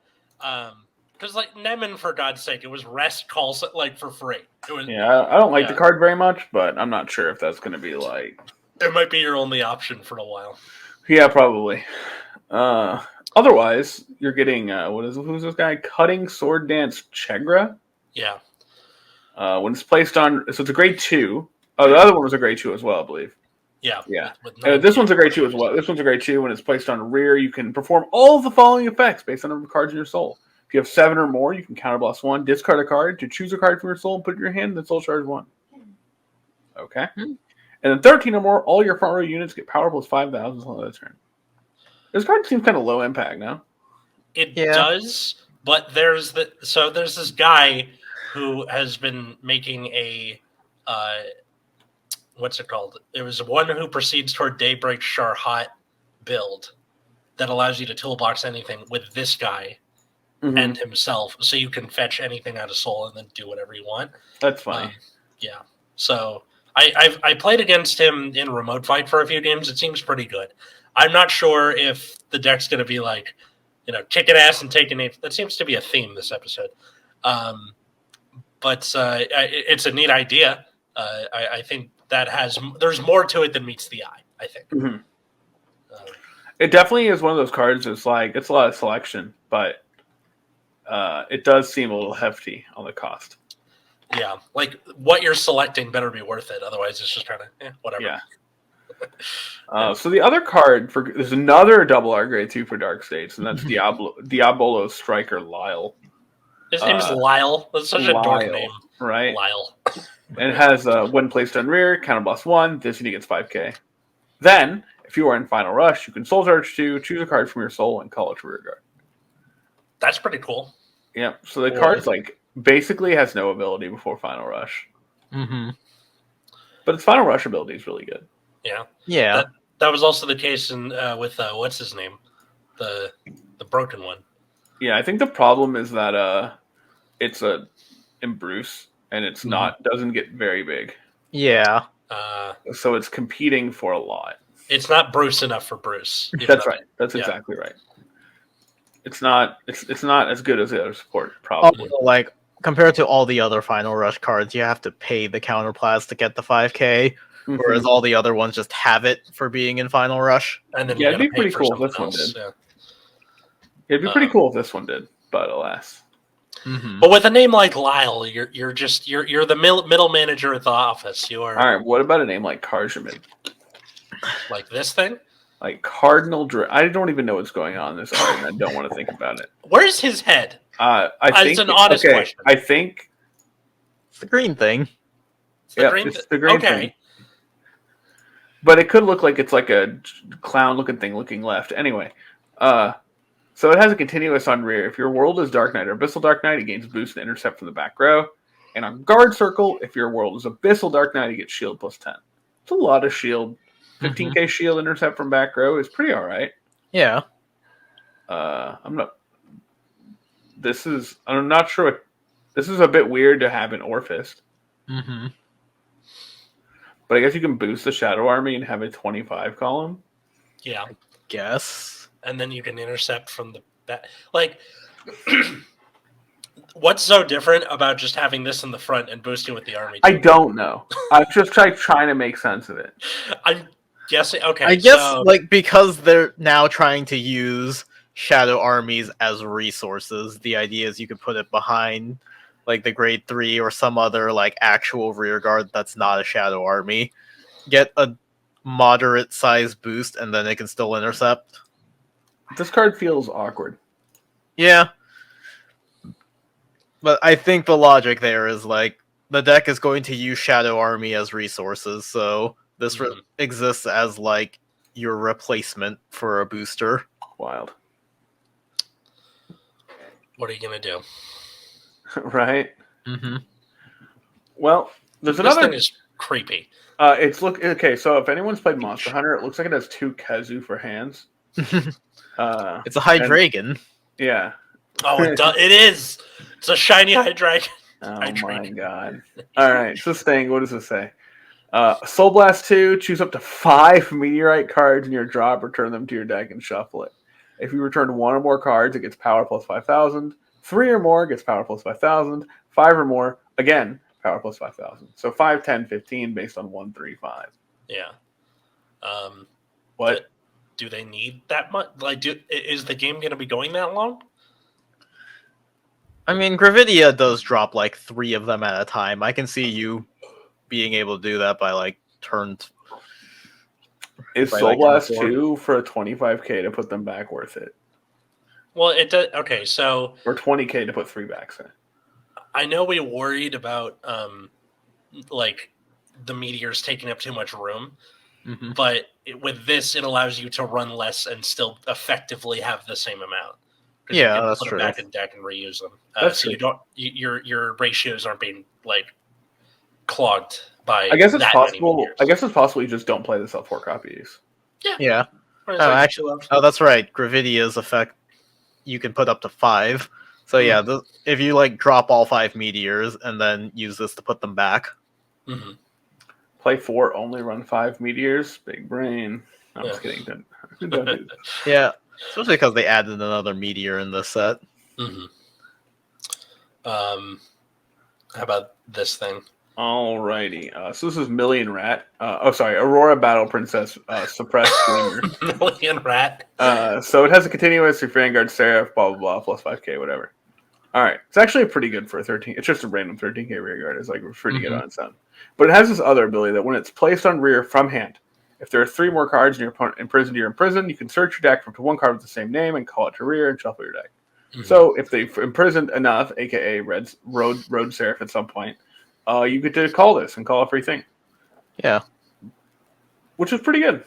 Because like Nemen, for God's sake, it was rest calls for free. It was. Yeah, I don't like the card very much, but I'm not sure if that's gonna be like. It might be your only option for a while. Yeah, probably. Otherwise, you're getting who's this guy? Cutting Sword Dance Chegra. Yeah. When it's placed on, so it's a grade 2. Oh, the other one was a grade 2 as well, I believe. Yeah. Yeah. With This one's a grade 2 as well. This one's a grade 2. When it's placed on rear, you can perform all of the following effects based on the number of cards in your soul. If you have 7 or more, you can counterblast 1, discard a card to choose a card from your soul and put it in your hand, then soul charge 1. Okay. And then 13 or more, all your front row units get power plus 5,000 on their turn. This card seems kind of low impact now. It does, but there's this guy who has been making a what's it called? It was one who proceeds toward Daybreak Sharhat build that allows you to toolbox anything with this guy and himself, so you can fetch anything out of Soul and then do whatever you want. That's funny. Yeah. So I played against him in remote fight for a few games. It seems pretty good. I'm not sure if the deck's going to be like, kicking ass and taking it. That seems to be a theme this episode. But it's a neat idea. I think there's more to it than meets the eye, I think. It definitely is one of those cards that's like, it's a lot of selection, but it does seem a little hefty on the cost. Yeah, like what you're selecting better be worth it. Otherwise, it's just kind of whatever. Yeah. So the other card there's another double R grade 2 for Dark States, and that's Diabolo Striker Lyle. His name's Lyle. That's such a dork name, right? Lyle. And it has when placed on rear, counterblast 1. This unit gets 5k. Then, if you are in Final Rush, you can soul charge 2, choose a card from your soul, and call it to rear guard. That's pretty cool. Yeah. So the card's basically has no ability before Final Rush. But its Final Rush ability is really good. Yeah. Yeah. That was also the case with what's his name, the broken one. Yeah, I think the problem is that it's in Bruce, and it's doesn't get very big. Yeah. So it's competing for a lot. It's not Bruce enough for Bruce. That's right. That's exactly right. It's not as good as the other support, probably. Also, compared to all the other Final Rush cards, you have to pay the counterblast to get the 5k, whereas all the other ones just have it for being in Final Rush. And then it'd be pretty cool if this one did. Yeah. It'd be pretty cool if this one did, but alas. But with a name like Lyle, you're the middle manager at the office. You are. All right. What about a name like Karjaman? Like this thing? Like Cardinal I don't even know what's going on in this card, and I don't want to think about it. Where's his head? It's an honest question. I think it's the green thing. It's the green thing. But it could look like it's like a clown-looking thing looking left. Anyway, so it has a continuous on rear. If your world is Dark Knight or Abyssal Dark Knight, it gains boost and intercept from the back row. And on guard circle, if your world is Abyssal Dark Knight, you get shield plus 10. It's a lot of shield. 15k shield intercept from back row is pretty all right. Yeah. I'm not sure what. This is a bit weird to have in Orphist. But I guess you can boost the Shadow Army and have a 25 column. Yeah. I guess. And then you can intercept from the back. What's so different about just having this in the front and boosting with the army? I don't know. I'm just trying to make sense of it. I'm guessing. Okay. I guess because they're now trying to use Shadow Armies as resources, the idea is you could put it behind the grade 3 or some other actual rear guard that's not a Shadow Army. Get a moderate size boost and then it can still intercept. This card feels awkward. Yeah. But I think the logic there is the deck is going to use Shadow Army as resources, so this exists as your replacement for a booster. Wild. What are you gonna do? Right. Well, there's this another. Thing is creepy. Okay. So if anyone's played Monster Hunter, it looks like it has 2 Kazu for hands. It's a Hydreigon. Yeah. Oh, it is. It's a shiny Hydreigon. Oh my god! All right, so Sting, what does it say? Soul Blast 2, choose up to 5 meteorite cards in your drop, return them to your deck, and shuffle it. If you return 1 or more cards, it gets power plus 5,000. 3 or more gets power plus 5,000. 5 or more, again, power plus 5,000. So 5, 10, 15 based on 1, 3, 5. Yeah. What? Do they need that much? Like, is the game going to be going that long? I mean, Gravidia does drop like 3 of them at a time. I can see you being able to do that by like turn. Is Soul Blast 2 for a 25k to put them back worth it? Well, it does. Okay, so or 20k to put 3 back. Say. I know we worried about like the meteors taking up too much room, but with this, it allows you to run less and still effectively have the same amount. Yeah, you can that's put true. Them back in deck and reuse them. That's so true. You don't your ratios aren't being like clogged by. I guess it's that possible. Many I guess it's possible you just don't play this at 4 copies. Yeah. Actually, that's right. Gravidia's effect, you can put up to 5. So yeah, if you like drop all 5 meteors and then use this to put them back. Mm-hmm. Play 4, only run 5 meteors. Big brain. I'm just kidding. Don't do that. Yeah, especially because they added another meteor in this set. Mm-hmm. How about this thing? Alrighty. So this is Million Rat. Aurora Battle Princess Suppressed Screamer. Million Rat. So it has a continuous with Vanguard Seraph, blah, blah, blah, plus 5k, whatever. Alright. It's actually pretty good for a 13. It's just a random 13k rear guard. It's like pretty good on its own. But it has this other ability that when it's placed on rear from hand, if there are 3 more cards in your opponent imprisoned, you're imprisoned, you can search your deck for 1 card with the same name and call it to rear and shuffle your deck. So if they've imprisoned enough, aka Road Seraph at some point, you get to call this and call a free thing. Yeah. Which is pretty good.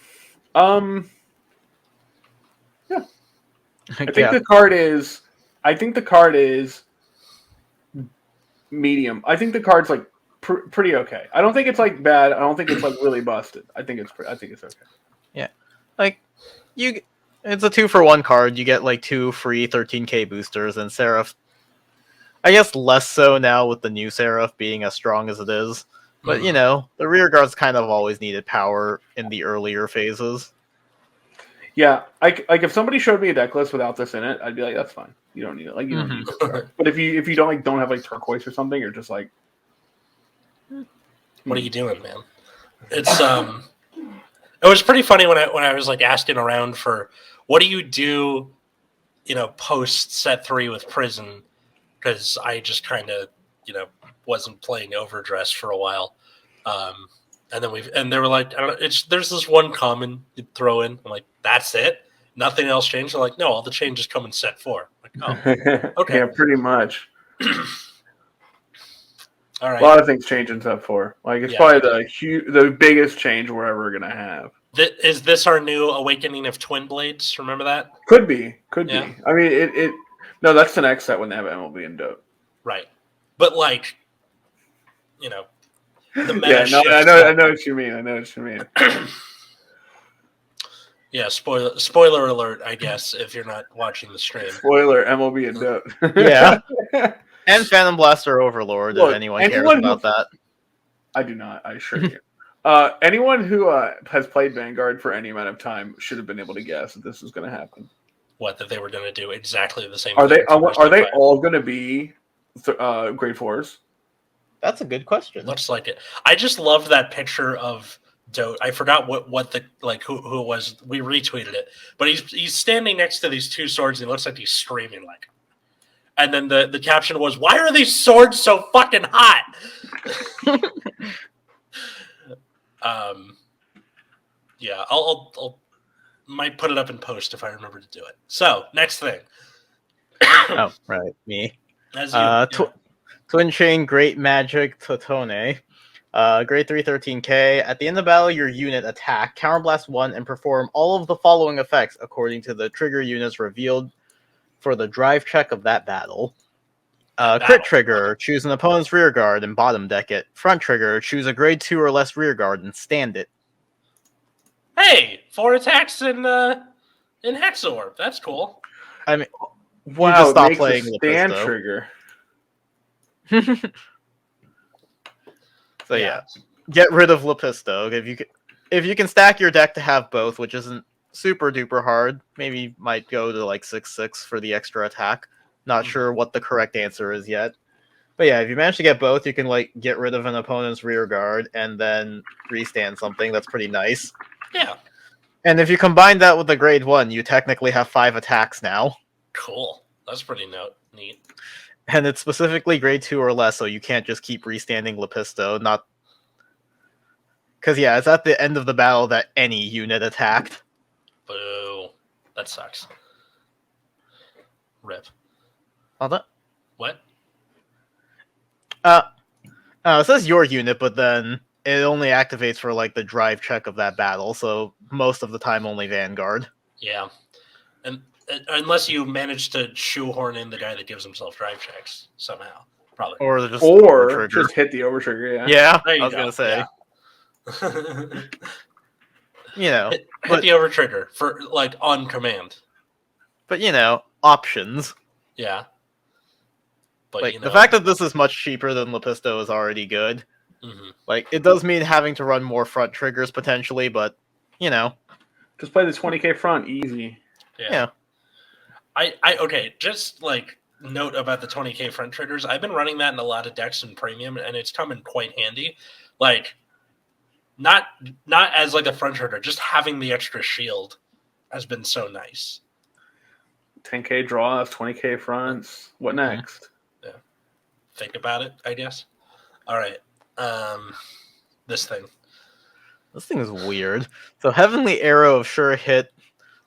Yeah. I think the card is medium. I think the card's like pretty okay. I don't think it's like bad. I don't think it's like really busted. I think it's okay. Yeah. Like it's a 2-for-1 card. You get like 2 free 13k boosters, and Seraph, I guess less so now with the new Seraph being as strong as it is. But, the rear guards kind of always needed power in the earlier phases. Yeah, like if somebody showed me a deck list without this in it, I'd be like, that's fine. You don't need it. Like you don't need it. But if you don't have like turquoise or something, you're just like, what are you doing, man? It's it was pretty funny when I was like asking around for what do you do, post set 3 with Prison. Because I just kind of, wasn't playing Overdress for a while, and they were like, I don't know, there's this one common you throw in. I'm like, that's it, nothing else changed. They're like, no, all the changes come in set 4. I'm like, oh, okay, yeah, pretty much. All right, a lot of things change in set 4. Like it's probably the biggest change we're ever gonna have. Is this our new Awakening of Twin Blades? Remember that? Could be. I mean, it. No, that's the next set when they have MLB and Dope. Right. But like, the meta I know what you mean. Yeah, spoiler alert, I guess, if you're not watching the stream. Spoiler, MLB and Dope. Yeah. And Phantom Blaster Overlord, if anyone cares about that. I do not, I assure you. Anyone who has played Vanguard for any amount of time should have been able to guess that this was going to happen. What, that they were going to do exactly the same thing? Are they 5? all going to be grade 4s? That's a good question. Looks like it. I just love that picture of Dote. I forgot what the who it was. We retweeted it, but he's standing next to these 2 swords and it looks like he's screaming like. And then the caption was, "Why are these swords so fucking hot?" Yeah, I'll might put it up in post if I remember to do it. So next thing. Oh, right, me. As you, Twin Chain Great Magic Totone. Grade 3 13k. At the end of battle, your unit attack, counterblast 1, and perform all of the following effects according to the trigger units revealed for the drive check of that battle. Crit trigger, choose an opponent's rear guard and bottom deck it. Front trigger, choose a grade 2 or less rear guard and stand it. Hey, 4 attacks in Hexorb. That's cool. I mean, wow, you just stop playing the stand trigger. So yeah. get rid of Lepisto. If you can stack your deck to have both, which isn't super duper hard, maybe might go to like 6/6 for the extra attack. Not sure what the correct answer is yet. But yeah, if you manage to get both, you can like get rid of an opponent's rear guard and then restand something. That's pretty nice. Yeah. And if you combine that with the grade 1, you technically have 5 attacks now. Cool. That's pretty neat. And it's specifically grade 2 or less, so you can't just keep restanding Lepisto. Not because yeah, it's at the end of the battle that any unit attacked. Boo. That sucks. Rip. Hold on. What? It says your unit, but then it only activates for like the drive check of that battle, so most of the time only Vanguard. Yeah. And unless you manage to shoehorn in the guy that gives himself drive checks somehow. Probably. Or just or just hit the overtrigger, yeah. Yeah, There you I was go, gonna say. yeah. You know. hit but, the overtrigger for like on command. But you know, options. Yeah. But Like you know, the fact that this is much cheaper than Lepisto is already good. mm-hmm. Like it does mean having to run more front triggers potentially, but you know. Just play the 20k front, easy. Yeah. I okay, just like note about the 20k front triggers. I've been running that in a lot of decks in premium, and it's come in quite handy. Like, not as like a front trigger, just having the extra shield has been so nice. 10k draws, 20k fronts. What next? Yeah. Think about it, I guess. All right. This thing. This thing is weird. So Heavenly Arrow of Sure Hit,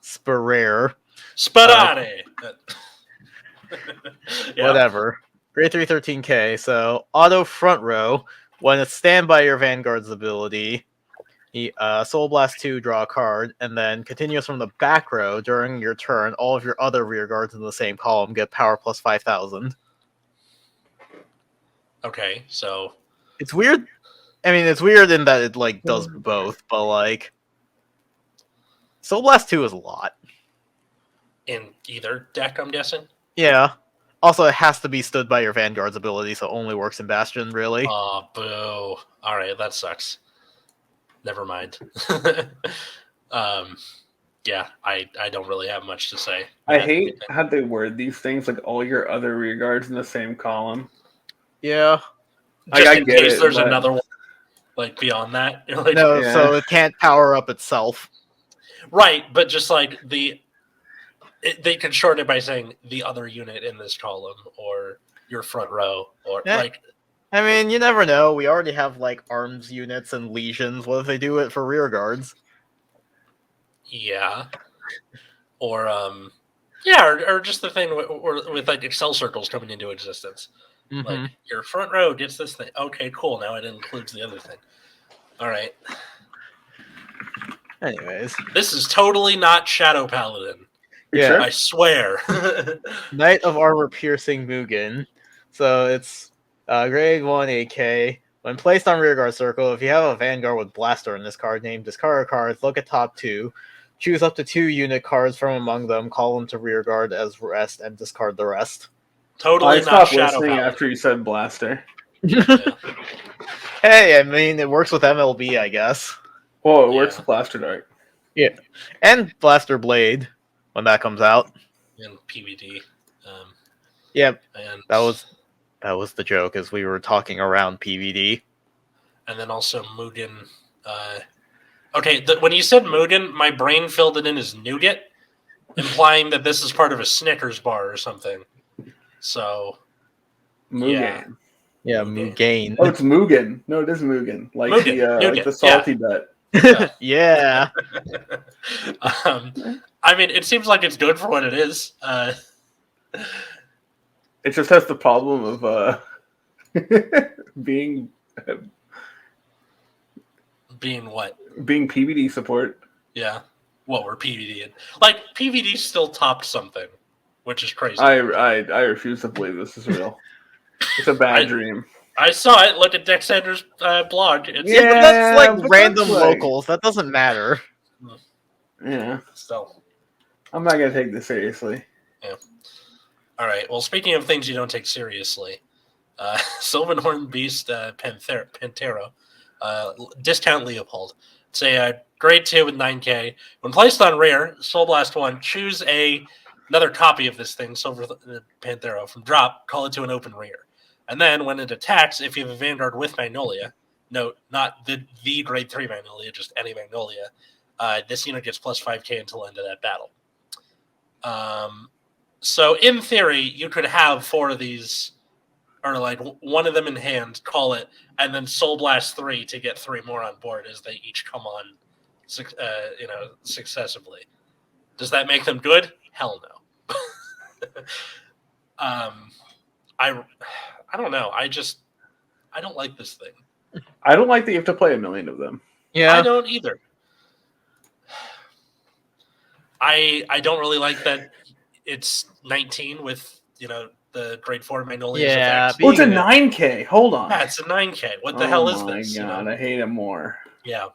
Sparare. Sparare! Yeah. Whatever. Grade 3 13k. So auto front row. When it's stand by your Vanguard's ability, Soul Blast 2, draw a card, and then continuous from the back row during your turn, all of your other rear guards in the same column get power plus 5,000. Okay, so It's weird. I mean, it's weird in that it like does both, but like Soul Blast 2 is a lot. in either deck, I'm guessing. Yeah. Also, it has to be stood by your Vanguard's ability, so it only works in Bastion, really. Oh, boo. All right, that sucks. Never mind. Yeah, I don't really have much to say. I hate how they word these things like all your other rear guards in the same column. Yeah. Just I in get case it, there's but- another one, like beyond that. You're like, No, Yeah. so it can't power up itself. right, but just like they can shorten it by saying the other unit in this column or your front row or Yeah. like. I mean, you never know. We already have like arms units and legions. What if they do it for rear guards? Yeah. Or yeah, or just the thing with like Excel circles coming into existence. Mm-hmm. Like your front row gets this thing. Okay, cool. Now it includes the other thing. All right. Anyways, This is totally not Shadow Paladin. yeah, Sure? I swear. Knight of Armor Piercing Mugen. So it's grade 1 AK. When placed on rearguard circle, if you have a Vanguard with Blaster in this card name, discard cards, look at top 2, choose up to 2 unit cards from among them, call them to rearguard as rest, and discard the rest. Totally I not stopped Shadow listening Paladin. after you said blaster. Yeah. Hey, I mean, it works with MLB, I guess. Well, it works Yeah. with blaster dart. And Blaster Blade, when that comes out. And PVD. Yep, And that was the joke, as we were talking around PVD. and then also Mugen. Okay, when you said Mugen, my brain filled it in as nougat, implying that this is part of a Snickers bar or something. So Mugen. Yeah, Mugen. Mugain. Oh, it's Mugen. No, it is Mugen. Like Mugen, the Nougat, the salty nut. Yeah. I mean, it seems like it's good for what it is. It just has the problem of being Being what? being PVD support. Yeah. What we're PVD in. Like, PVD still topped something, which is crazy. I refuse to believe this is real. It's a bad dream. I saw it. Look at Dexander's blog. It's Yeah, but that's like but random that's like- locals. That doesn't matter. Yeah, still. I'm not gonna take this seriously. All right. Well, speaking of things you don't take seriously, Sylvanhorn Beast Pantero Discount Leopold. It's a grade 2 with 9k. When placed on rear, Soul Blast 1, choose another copy of this thing, Silver Panthero, from drop, call it to an open rear. And then when it attacks, if you have a Vanguard with Magnolia, note, not the grade 3 Magnolia, just any Magnolia, this unit gets plus 5k until the end of that battle. So in theory, you could have 4 of these, or like one of them in hand, call it, and then Soul Blast 3 to get 3 more on board as they each come on, successively. Does that make them good? Hell no. I don't know. I don't like this thing. I don't like that you have to play 1 million of them. Yeah, I don't either. I don't really like that it's 19 with, the grade 4 Magnolia's Yeah, effects. Oh, it's a Being a- 9k. Hold on. Yeah, it's a 9k. What the hell is this? Oh my god, I hate it more. Yeah.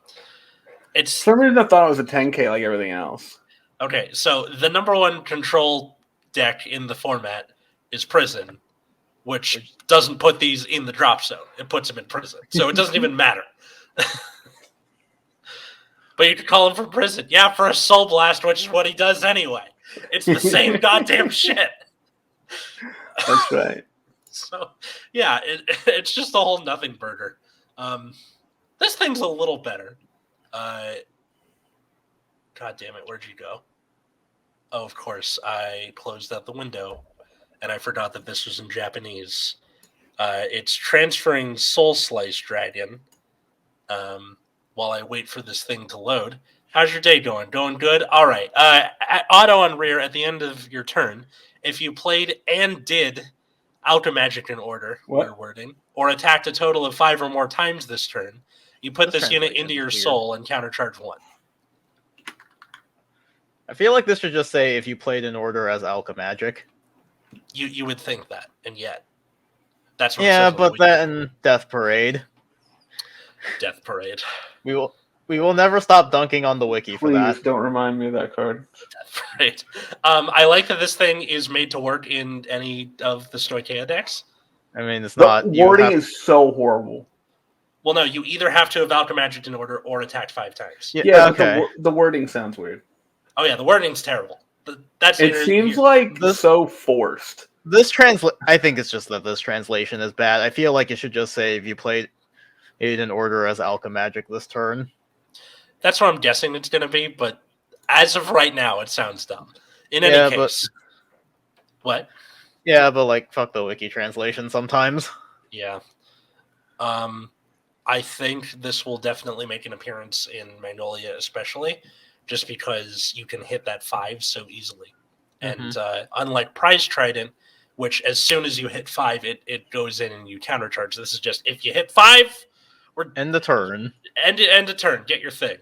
It's For some reason I thought it was a 10k like everything else. okay, so the number 1 control deck in the format is Prison, which doesn't put these in the drop zone. It puts them in Prison. So it doesn't even matter. But you could call him from Prison. Yeah, for a Soul Blast, which is what he does anyway. It's the same goddamn shit. That's right. So, yeah, it's just a whole nothing burger. This thing's a little better. God damn it, where'd you go? Oh, of course, I closed out the window, and I forgot that this was in Japanese. It's transferring Soul Slice Dragon while I wait for this thing to load. How's your day going? Going good? All right. Auto on rear at the end of your turn. If you played and did Alchemagic in order, What? wording, or attacked a total of 5 or more times this turn, you put this unit into your weird. soul and countercharge 1. I feel like this should just say if you played in order as Alchemagic. You would think that, and yet that's what it Yeah, says on the but wiki. then Death Parade. Death Parade. We will never stop dunking on the wiki for Please that. don't remind me of that card. Death Parade. I like that this thing is made to work in any of the Stoicheia decks. I mean, it's The not. you wording have- is so horrible. Well, no, you either have to have Alchemagic in order or attacked 5 times. Yeah, but okay. the wording sounds weird. Oh yeah, the wording's terrible. That's It seems like so forced. I think it's just that this translation is bad. I feel like it should just say if you played it in order as Alchemagic this turn. That's what I'm guessing it's going to be, but as of right now, it sounds dumb. In any case. What? Yeah, but like, fuck the wiki translation sometimes. Yeah. I think this will definitely make an appearance in Magnolia, especially, just because you can hit that 5 so easily. And unlike Prize Trident, which as soon as you hit 5, it goes in and you countercharge. This is just, if you hit 5, End the turn. End a turn. Get your thing.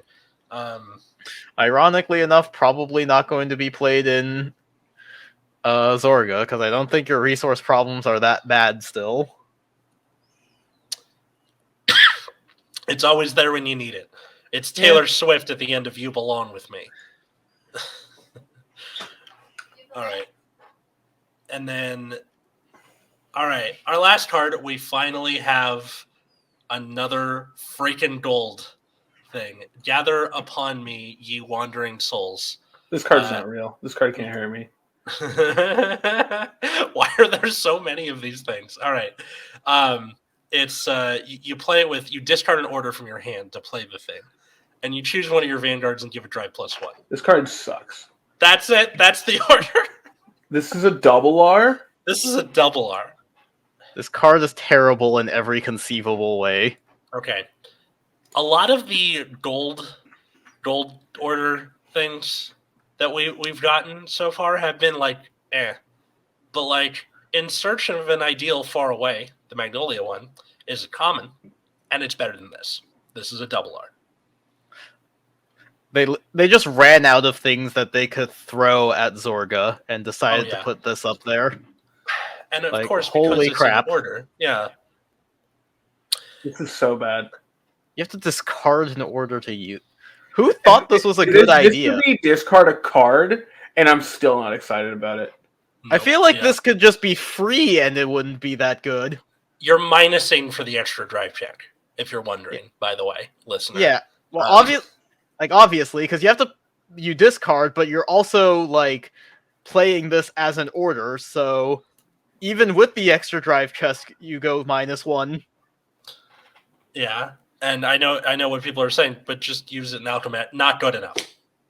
Ironically enough, probably not going to be played in Zorga, because I don't think your resource problems are that bad still. It's always there when you need it. It's Taylor Swift at the end of You Belong With Me. All right. And then, all right, our last card, we finally have another freaking gold thing. Gather upon me, ye wandering souls. This card's not real. This card can't hurt me. Why are there so many of these things? All right. It's you play it with, you discard an order from your hand to play the thing. And you choose one of your vanguards and give it drive +1. This card sucks. That's it. That's the order. This is a double R? This is a double R. This card is terrible in every conceivable way. Okay. A lot of the gold order things that we've gotten so far have been like, But like, In Search of an Ideal Far Away, the Magnolia one, is a common, and it's better than this. This is a double R. They just ran out of things that they could throw at Zorga and decided to put this up there. And of like, course, because holy it's crap. in order, yeah. This is so bad. You have to discard in order to use. Who thought this was a good idea? This could be discard a card, and I'm still not excited about it. I feel like this could just be free and it wouldn't be that good. You're minusing for the extra drive check. if you're wondering, by the way, listener. Yeah. Well, Um, obviously, because you discard, but you're also like playing this as an order. So even with the extra drive chest, you go -1. Yeah, and I know what people are saying, but just use it in Alchemagic. Not good enough.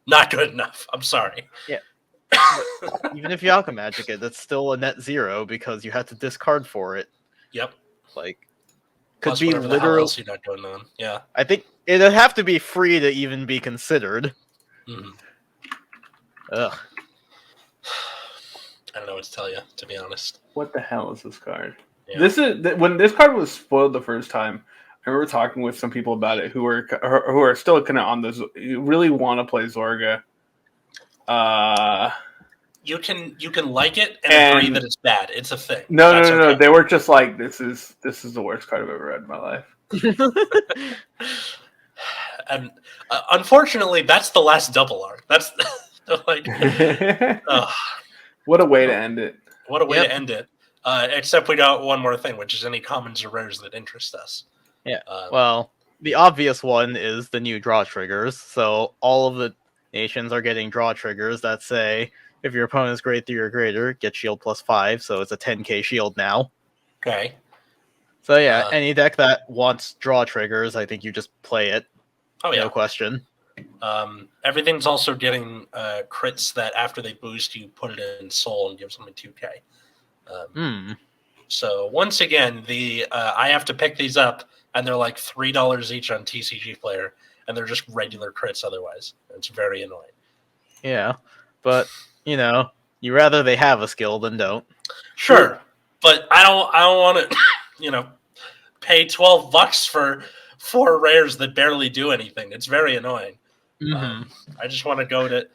Not good enough. I'm sorry. Yeah. Even if you Alchemagic it, that's still a net 0 because you had to discard for it. Yep. Like, could Plus be whatever the hell literal. else you got going on. Yeah. I think it'd have to be free to even be considered. Mhm. Ugh. I don't know what to tell you, to be honest. What the hell is this card? Yeah. This is when this card was spoiled the first time. I remember talking with some people about it who are still kind of on this. You really want to play Zorga. You can like it and agree that it's bad. It's a thing. No, That's no. okay. They were just like, this is the worst card I've ever read in my life. And unfortunately, that's the last double arc. That's like, what a way to end it. What a way to end it. Except we got one more thing, which is any commons or rares that interest us. Yeah. Well, the obvious one is the new draw triggers. So all of the nations are getting draw triggers that say, if your opponent's grade 3 or greater, get shield +5. So it's a 10k shield now. Okay. So yeah, any deck that wants draw triggers, I think you just play it. Oh yeah. No question. Everything's also getting crits that after they boost, you put it in soul and gives them a 2k. So once again, I have to pick these up, and they're like $3 each on TCG Player, and they're just regular crits otherwise. It's very annoying. Yeah, but you rather they have a skill than don't. Sure, but I don't want to, pay $12 for 4 rares that barely do anything. It's very annoying. I just want to go to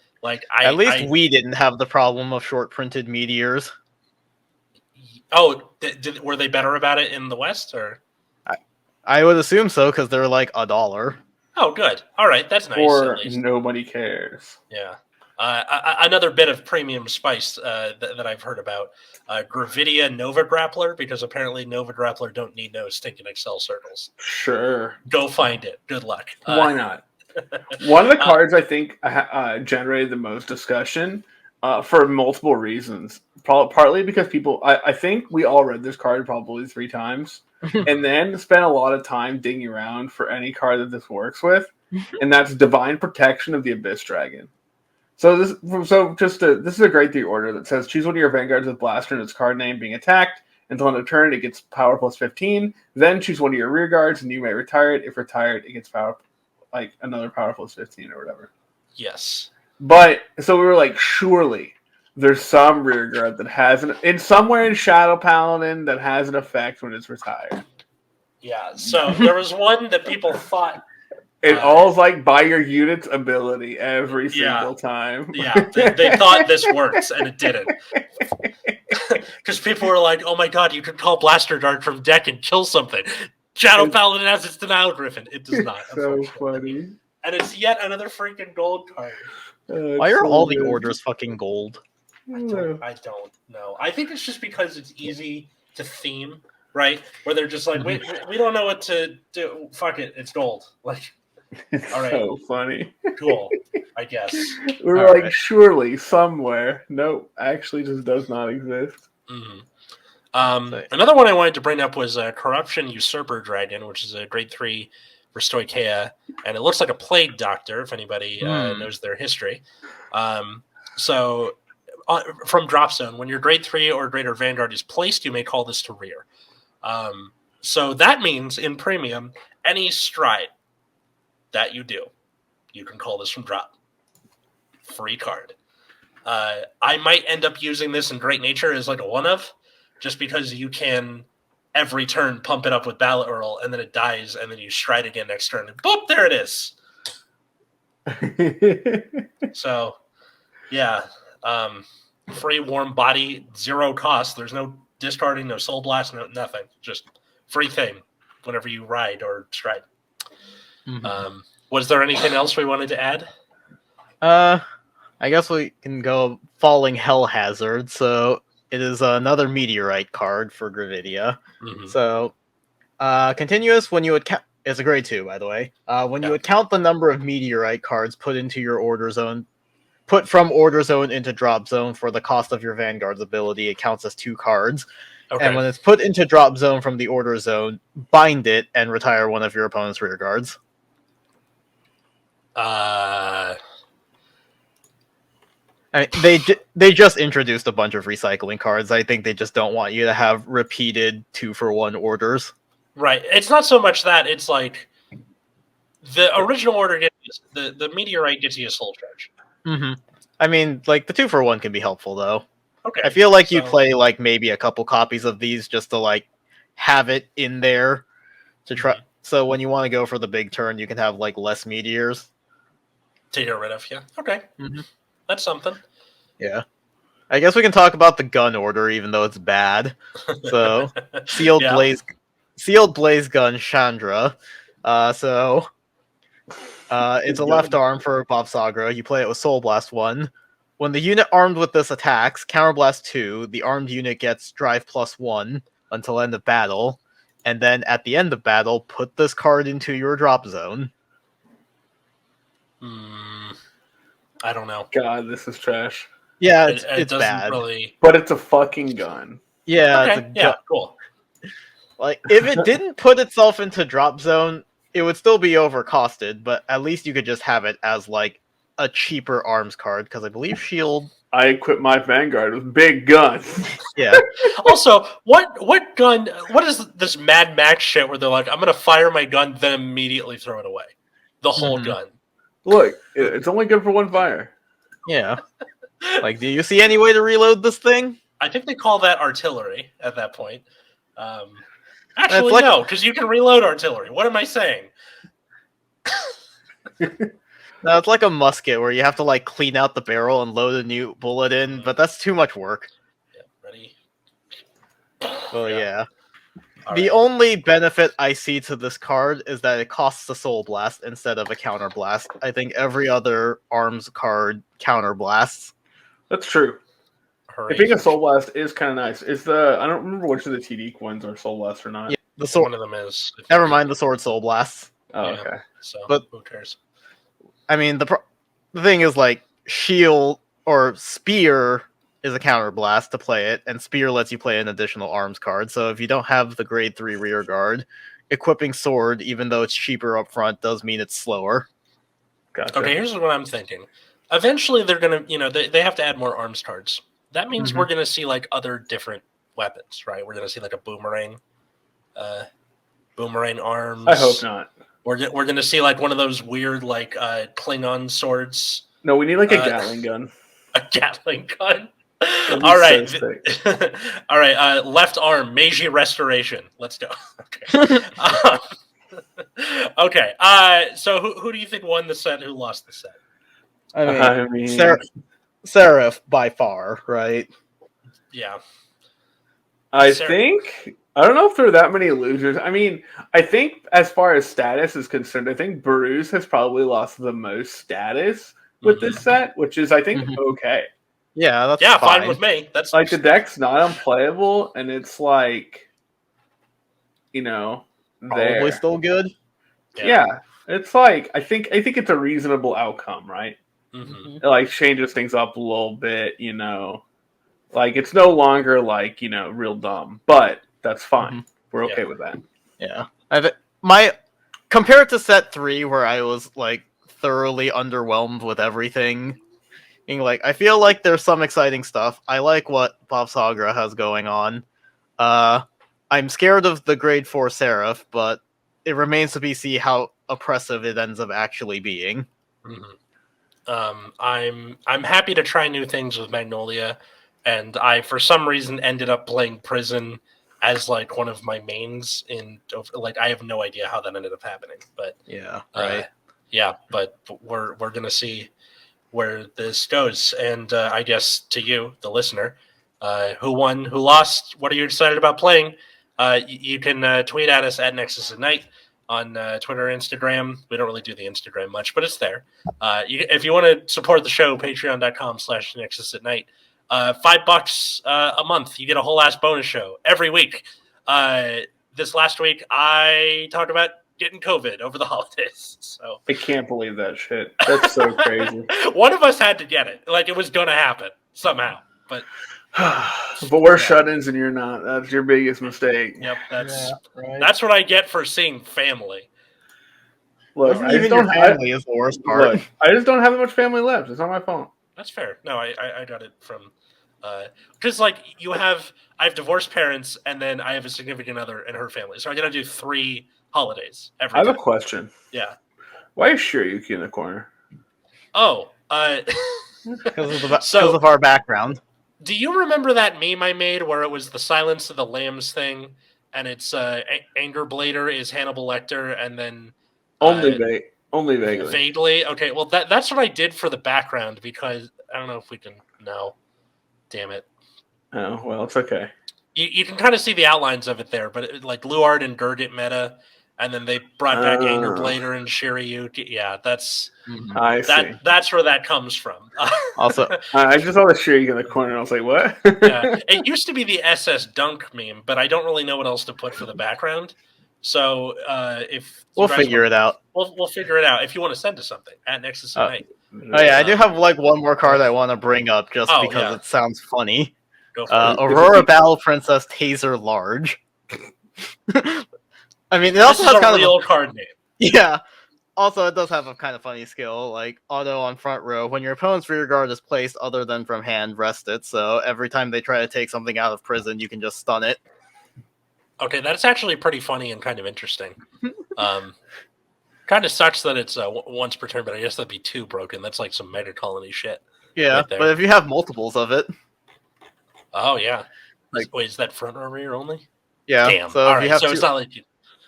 At least we didn't have the problem of short printed meteors. Oh, were they better about it in the West, or? I would assume so, because they're like $1. Oh, good. All right, that's nice. Or nobody cares. Yeah. Another bit of premium spice that I've heard about. Gravidia Nova Grappler, because apparently Nova Grappler don't need no stinking Excel circles. Sure. Go find it. Good luck. Why not? One of the cards I think generated the most discussion for multiple reasons. Partly because I think we all read this card probably 3 times, and then spent a lot of time digging around for any card that this works with, and that's Divine Protection of the Abyss Dragon. So this is a grade 3 order that says choose one of your vanguards with blaster and its card name being attacked. Until end of turn, it gets power +15. Then choose one of your rear guards, and you may retire it. If retired, it gets power another power +15 or whatever. Yes. But so we were like, surely there's some rear guard that has somewhere in Shadow Paladin that has an effect when it's retired. Yeah. So there was one that people thought. It all's like by your unit's ability every single time. Yeah, they thought this works, and it didn't. Because people were like, oh my god, you can call Blaster Dart from deck and kill something. Shadow Paladin has its Denial Griffin. It does not. So funny. And it's yet another freaking gold card. Why are all the orders fucking gold? I don't know. I think it's just because it's easy to theme, right? Where they're just like, we don't know what to do. Fuck it, it's gold. Like, it's all right. So funny. Cool, I guess. We were like, surely, somewhere. Nope, actually just does not exist. Another one I wanted to bring up was Corruption Usurper Dragon, which is a grade 3 for Stoicheia, and it looks like a Plague Doctor, if anybody knows their history. So, from Drop Zone, when your grade 3 or greater Vanguard is placed, you may call this to rear. So that means, in Premium, any stride that you do, you can call this from drop. Free card. I might end up using this in Great Nature as like a one-of, just because you can every turn pump it up with Ballot Earl, and then it dies, and then you stride again next turn, and boop, there it is. So, yeah. Free Warm Body, 0 cost. There's no discarding, no Soul Blast, no nothing. Just free thing whenever you ride or stride. Was there anything else we wanted to add? I guess we can go Falling Hell Hazard. So it is another Meteorite card for Gravidia. So, continuous when you It's a grade 2, by the way. When you Yeah. account the number of meteorite cards put from order zone into drop zone for the cost of your Vanguard's ability, it counts as 2 cards. Okay. And when it's put into drop zone from the order zone, bind it and retire one of your opponent's rear guards. Uh, I mean, they just introduced a bunch of recycling cards. I think they just don't want you to have repeated 2-for-1 orders. right. It's not so much that, it's like the original order gets the meteorite gets you a soul charge. Mm-hmm. I mean, like, the 2-for-1 can be helpful, though. Okay. I feel like you'd so- play, like, maybe a couple copies of these just to, like, have it in there to try. So when you want to go for the big turn, you can have, like, less meteors. to get rid of, yeah. Okay. Mm-hmm. That's something. Yeah. I guess we can talk about the gun order, even though it's bad. So, Sealed Yeah. Blaze Gun Chandra. It's a left arm for Bob Sagra. You play it with Soul Blast 1. When the unit armed with this attacks, Counterblast 2, the armed unit gets Drive +1 until end of battle. And then at the end of battle, put this card into your drop zone. I don't know. God, this is trash. Yeah, It it's doesn't bad. really. But it's a fucking gun. Yeah, Okay. it's a gun. Yeah. Cool. Like, if it didn't put itself into drop zone, it would still be overcosted, but at least you could just have it as, like, a cheaper arms card, because I believe Shield... I equip my Vanguard with big guns. Yeah. Also, what gun? What is this Mad Max shit where they're like, I'm gonna fire my gun, then immediately throw it away, the whole Mhm. gun. Look, it's only good for one fire. Yeah. Like, do you see any way to reload this thing? I think they call that artillery at that point. Actually, like- no, because you can reload artillery. What am I saying? No, it's like a musket where you have to, like, clean out the barrel and load a new bullet in, but that's too much work. Yeah, ready? So, yeah. All The right. only benefit I see to this card is that it costs a Soul Blast instead of a Counter Blast. I think every other arms card counter blasts. That's true. Hooray. I think a Soul Blast is kind of nice. Is the I don't remember which of the TD ones are Soul Blast or not. Yeah, the sword. One of them is. Never mind the sword Soul Blasts. Oh, Yeah. okay. So, But- who cares? I mean, the thing is, like, shield or spear is a counter blast to play it, and spear lets you play an additional arms card. So if you don't have the grade 3 rear guard, equipping sword, even though it's cheaper up front, does mean it's slower. Gotcha. Okay, here's what I'm thinking. Eventually, they're gonna, they have to add more arms cards. That means Mhm. we're gonna see like other different weapons, right? We're gonna see like a boomerang arms. I hope not. We're gonna see like one of those weird like Klingon swords, No, we need like a Uh, Gatling gun. a Gatling gun. That'd be All right, so sick. all right. Left arm Meiji restoration. Let's go. Okay. Okay. So who do you think won the set? Who lost the set? I mean, Seraph by far, right? Yeah. I Sarah- think I don't know if there are that many losers. I mean, I think as far as status is concerned, I think Bruce has probably lost the most status with this set, which is I think Mhm. okay. Yeah, that's Yeah, fine with me. That's Like the deck's not unplayable, and it's like, Probably there. still good. Yeah, it's like I think it's a reasonable outcome, right? Mhm. It like changes things up a little bit, Like it's no longer like real dumb, but that's fine. We're okay Yeah. with that. Yeah, my compared to set 3 where I was like thoroughly underwhelmed with everything. Being like, I feel like there's some exciting stuff. I like what Bob Sagra has going on. I'm scared of the grade 4 Seraph, but it remains to be seen how oppressive it ends up actually being. Mhm. I'm happy to try new things with Magnolia, and I for some reason ended up playing Prison as like one of my mains in like I have no idea how that ended up happening, but Yeah, yeah, but we're gonna see where this goes, and I guess to you, the listener, who won, who lost, what are you excited about playing? You can tweet at us at Nexus at Night on Twitter, Instagram. We don't really do the Instagram much, but it's there. If you want to support the show, patreon.com/Nexus at Night. $5 a month, you get a whole ass bonus show every week. This last week, I talked about getting COVID over the holidays. So I can't believe that shit. That's so crazy. one of us had to get it. Like it was going to happen somehow. But we're shut-ins and you're not. That's your biggest mistake. Yep, right. that's what I get for seeing family. Look, Wasn't even your family is the worst part. Look, I just don't have that much family left. It's not my fault. That's fair. No, I got it from because like I have divorced parents and then I have a significant other and her family, so I got to do 3 holidays every. I have time. a question. Yeah. Why is Shiryuki in the corner? Oh, Because of our background. Do you remember that meme I made where it was the Silence of the Lambs thing, and it's Anger Blader is Hannibal Lecter, and then Only vaguely. Vaguely. Okay, well that's what I did for the background because I don't know if we can. No, damn it. Oh well, it's okay. You can kind of see the outlines of it there, but like Luard and Gurgit meta, and then they brought back Anger Blader and Shiryuki. Yeah, that's see. That's where that comes from. Also, I just saw the Shiryuki in the corner, and I was like, "What?" Yeah, it used to be the SS Dunk meme, but I don't really know what else to put for the background. So if we'll figure it out. We'll figure it out. If you want to send us something at Nexus Unite. Oh yeah, I do have like one more card I want to bring up just because it sounds funny. Go for it. Aurora Battle Princess Taser Large. I mean, it also has kind of a real card name. Yeah. Also, it does have a kind of funny skill, like auto on front row. When your opponent's rear guard is placed other than from hand, rest it. So every time they try to take something out of prison, you can just stun it. Okay, that's actually pretty funny and kind of interesting. Kind of sucks that it's once per turn, but I guess that'd be 2 broken. That's like some Mega Colony shit. Yeah, right but if you have multiples of it. Oh, yeah. Wait, is that front or rear only? Yeah. Damn. So all if you right, have so it's not like you...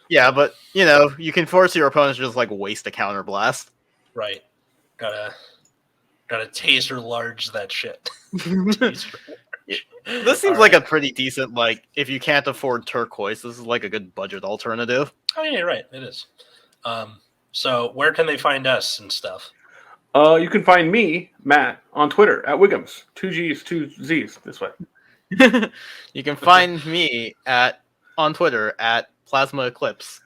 Yeah, but, you can force your opponents to just, waste a counterblast. Right. Gotta taser large that shit. This seems like a pretty decent, if you can't afford turquoise, this is a good budget alternative. Oh, yeah, you're right. It is. So where can they find us and stuff? You can find me, Matt, on Twitter at Wiggums. 2 G's, 2 Z's this way. You can find me on Twitter at Plasma Eclipse.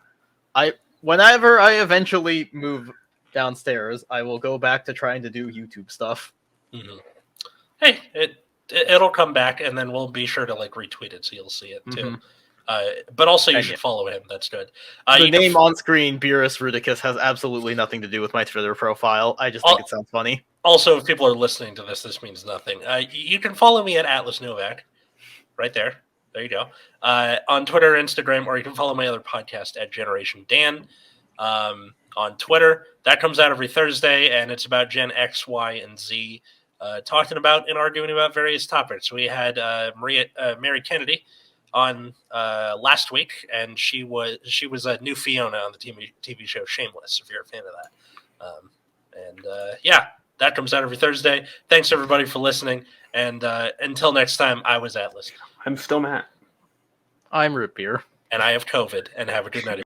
Whenever I eventually move downstairs, I will go back to trying to do YouTube stuff. Mm-hmm. Hey, it'll come back, and then we'll be sure to retweet it so you'll see it too. But also you should follow him. That's good. The name on screen, Beerus Rudicus, has absolutely nothing to do with my Twitter profile. I just think it sounds funny. Also, if people are listening to this means nothing. You can follow me at Atlas Novak. Right there. There you go. On Twitter, Instagram, or you can follow my other podcast at Generation Dan on Twitter. That comes out every Thursday, and it's about Gen X, Y, and Z, talking about and arguing about various topics. We had Mary Kennedy on last week, and she was a new Fiona on the TV show Shameless, if you're a fan of that. That comes out every Thursday. Thanks, everybody, for listening. And until next time, I was Atlas. I'm still Matt. I'm Root Beer. And I have COVID. And have a good night.